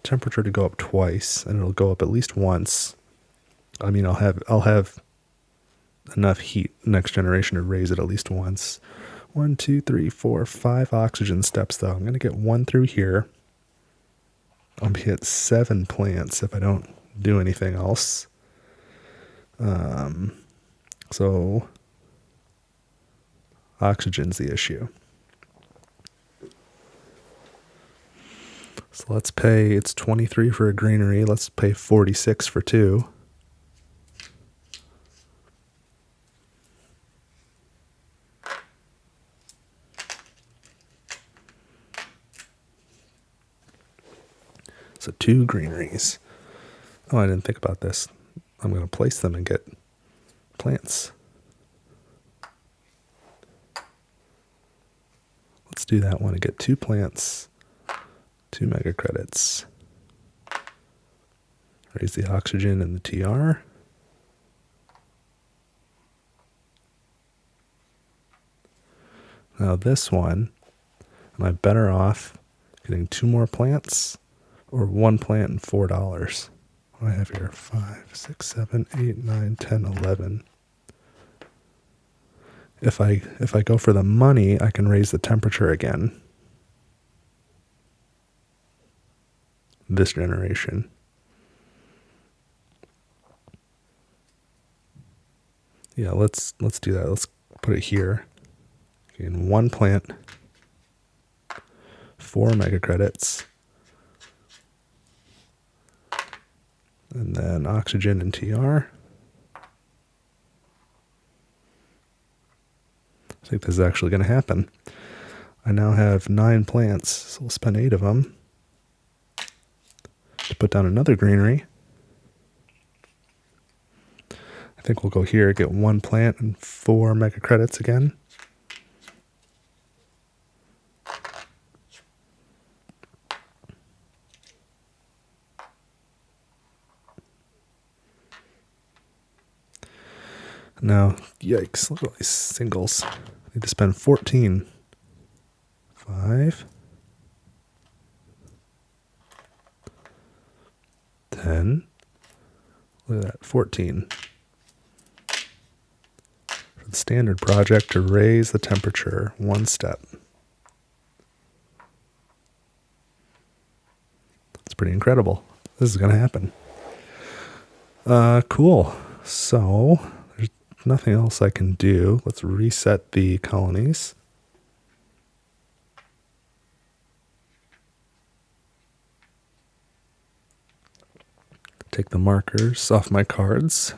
temperature to go up twice, and it'll go up at least once. I mean, I'll have enough heat next generation to raise it at least once. 1, 2, 3, 4, 5 oxygen steps though. I'm going to get 1 through here. I'll be at 7 plants if I don't do anything else. So oxygen's the issue. So let's pay, it's 23 for a greenery. Let's pay 46 for 2. So 2 greeneries. Oh, I didn't think about this. I'm going to place them and get plants. Let's do that one and get 2 plants, 2 mega credits. Raise the oxygen and the TR. Now this one, am I better off getting 2 more plants or 1 plant and $4? What do I have here? 5, 6, 7, 8, 9, 10, 11. If I go for the money, I can raise the temperature again. This generation. Yeah, let's do that. Let's put it here. In 1 plant, 4 mega credits, and then oxygen and TR. I think this is actually going to happen. I now have 9 plants, so we'll spend 8 of them to put down another greenery. I think we'll go here, get 1 plant and 4 mega credits again. Now, yikes, look at all these singles. I need to spend 14. 5. 10. Look at that, 14. For the standard project to raise the temperature 1 step. It's pretty incredible. This is going to happen. Cool. So, there's nothing else I can do. Let's reset the colonies. Take the markers off my cards.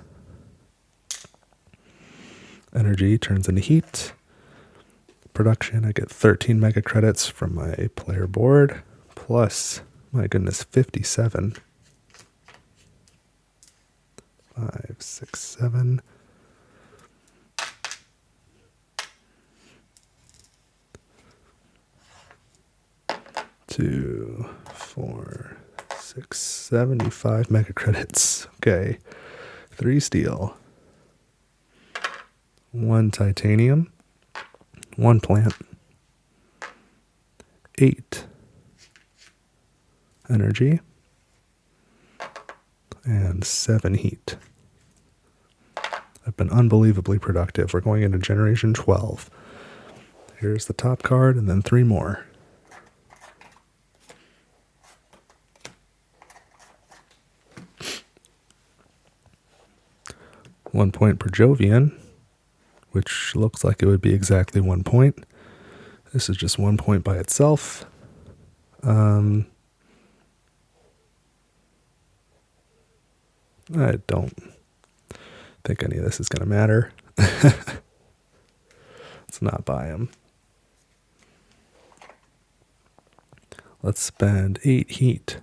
Energy turns into heat. Production, I get 13 mega credits from my player board. Plus, my goodness, 57. 5, 6, 7. 2, 4, 6, 75 mega credits. Okay. 3 steel. 1 titanium. 1 plant. 8 energy. And 7 heat. I've been unbelievably productive. We're going into generation 12. Here's the top card and then 3 more. One point per Jovian, which looks like it would be exactly 1 point. This is just 1 point by itself. I don't think any of this is going to matter. Let's not buy them. Let's spend 8 heat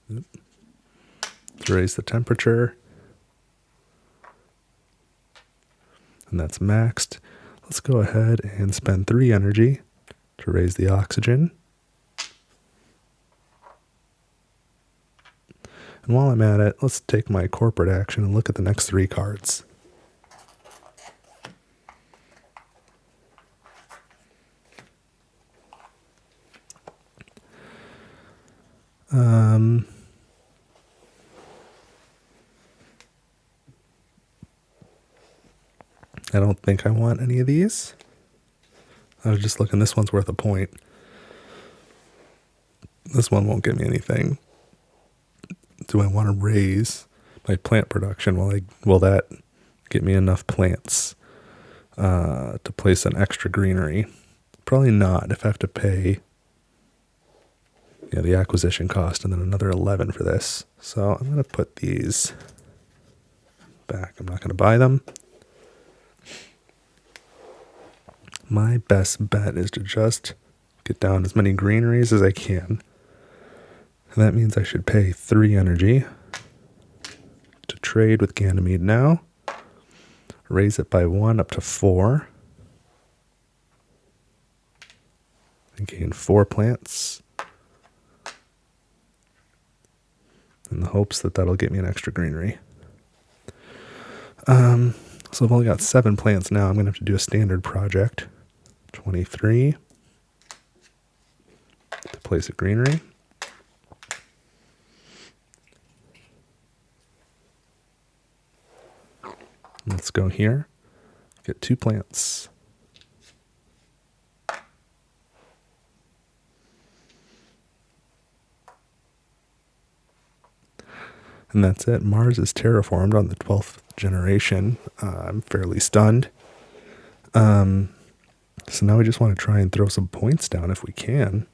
to raise the temperature. And that's maxed. Let's go ahead and spend 3 energy to raise the oxygen. And while I'm at it, let's take my corporate action and look at the next 3 cards. I don't think I want any of these. I was just looking, this one's worth a point. This one won't give me anything. Do I want to raise my plant production? Will that get me enough plants to place an extra greenery? Probably not if I have to pay the acquisition cost and then another 11 for this. So I'm going to put these back. I'm not going to buy them. My best bet is to just get down as many greeneries as I can. And that means I should pay 3 energy to trade with Ganymede now. Raise it by 1 up to 4. And gain 4 plants. In the hopes that that'll get me an extra greenery. So I've only got 7 plants now. I'm going to have to do a standard project. 23 to place a greenery. Let's go here. Get 2 plants. And that's it. Mars is terraformed on the 12th generation. I'm fairly stunned. So now we just want to try and throw some points down if we can.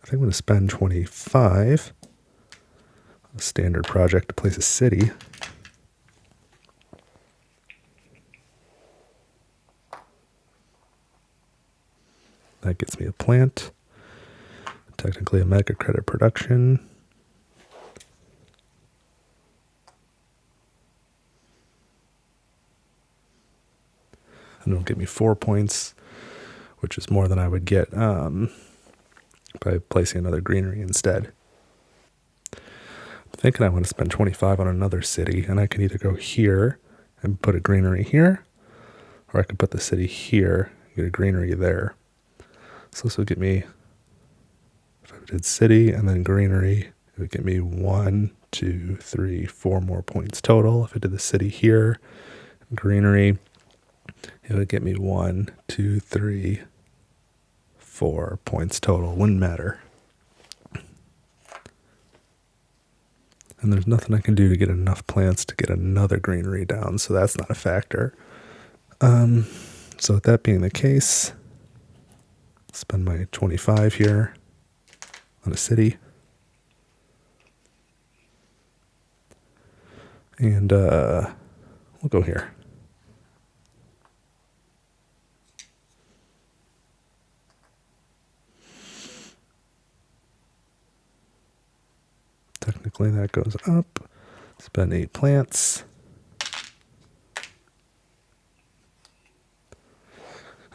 I think I'm going to spend 25. A standard project to place a city. That gets me a plant. Technically a mega credit production. And it'll give me 4 points, which is more than I would get by placing another greenery instead. I'm thinking I want to spend 25 on another city, and I can either go here and put a greenery here, or I could put the city here and get a greenery there. So this would get me, if I did city and then greenery, it would get me 1, 2, 3, 4 more points total. If I did the city here, greenery, it would get me 1, 2, 3, 4 points total. Wouldn't matter. And there's nothing I can do to get enough plants to get another greenery down, so that's not a factor. So with that being the case, spend my 25 here on a city. And we'll go here. Technically that goes up. Spend 8 plants.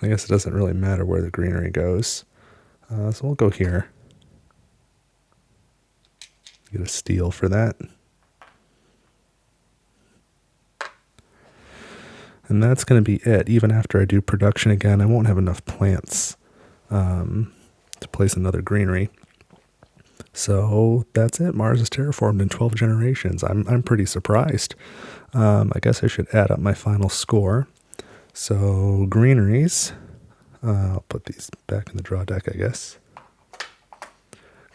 I guess it doesn't really matter where the greenery goes. So we'll go here. Get a steal for that. And that's going to be it. Even after I do production again, I won't have enough plants to place another greenery. So that's it. Mars is terraformed in 12 generations. I'm pretty surprised. I guess I should add up my final score. So greeneries, I'll put these back in the draw deck, I guess.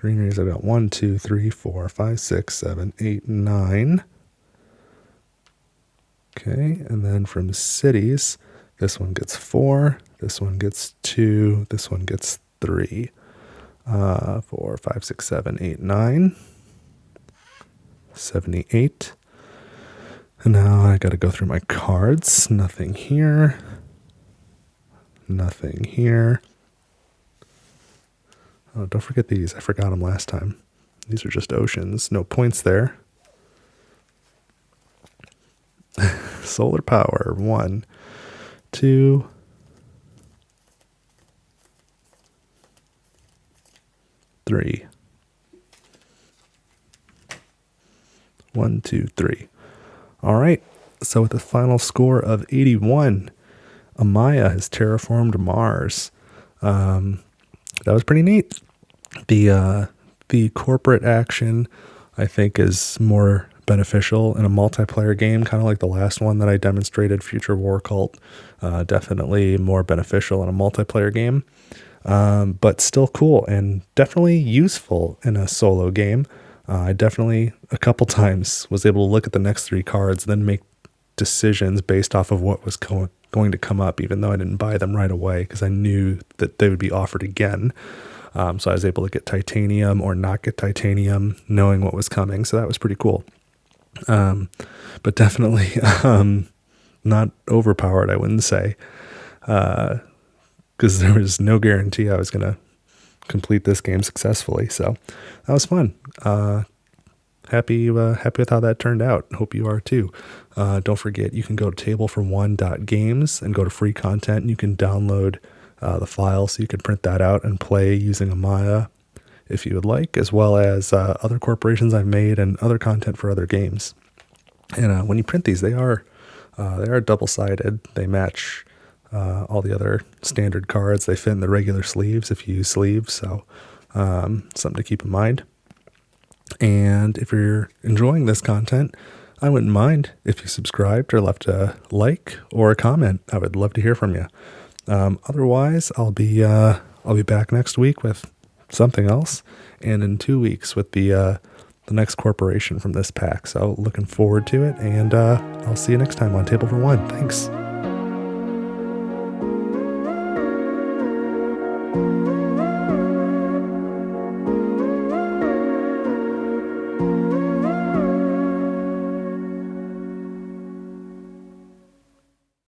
Greeneries, I've got 1, 2, 3, 4, 5, 6, 7, 8, 9. Okay, and then from cities, this one gets 4, this one gets 2, this one gets 3. 4, 5, 6, 7, 8, 9. 78. And now I got to go through my cards. Nothing here. Nothing here. Oh, don't forget these. I forgot them last time. These are just oceans. No points there. Solar power. 1, 2, 3. 1, 2, 3. All right. So with a final score of 81, Amaya has terraformed Mars. That was pretty neat. The corporate action, I think, is more beneficial in a multiplayer game, kind of like the last one that I demonstrated, Future War Cult. Definitely more beneficial in a multiplayer game, but still cool and definitely useful in a solo game. I definitely a couple times was able to look at the next 3 cards, then make decisions based off of what was going to come up, even though I didn't buy them right away because I knew that they would be offered again. So I was able to get titanium or not get titanium, knowing what was coming. So that was pretty cool. But definitely not overpowered, I wouldn't say, because there was no guarantee I was going to complete this game successfully. So that was fun. Happy with how that turned out. Hope you are too. Don't forget, you can go to tableforone.games and go to free content. And you can download the file so you can print that out and play using Amaya if you would like, as well as other corporations I've made and other content for other games. And when you print these, they are double-sided. They match all the other standard cards. They fit in the regular sleeves if you use sleeves, so something to keep in mind. And if you're enjoying this content, I wouldn't mind if you subscribed or left a like or a comment. I would love to hear from you. Otherwise, I'll be back next week with something else, and in 2 weeks with the next corporation from this pack. So looking forward to it, and I'll see you next time on Table for One. Thanks.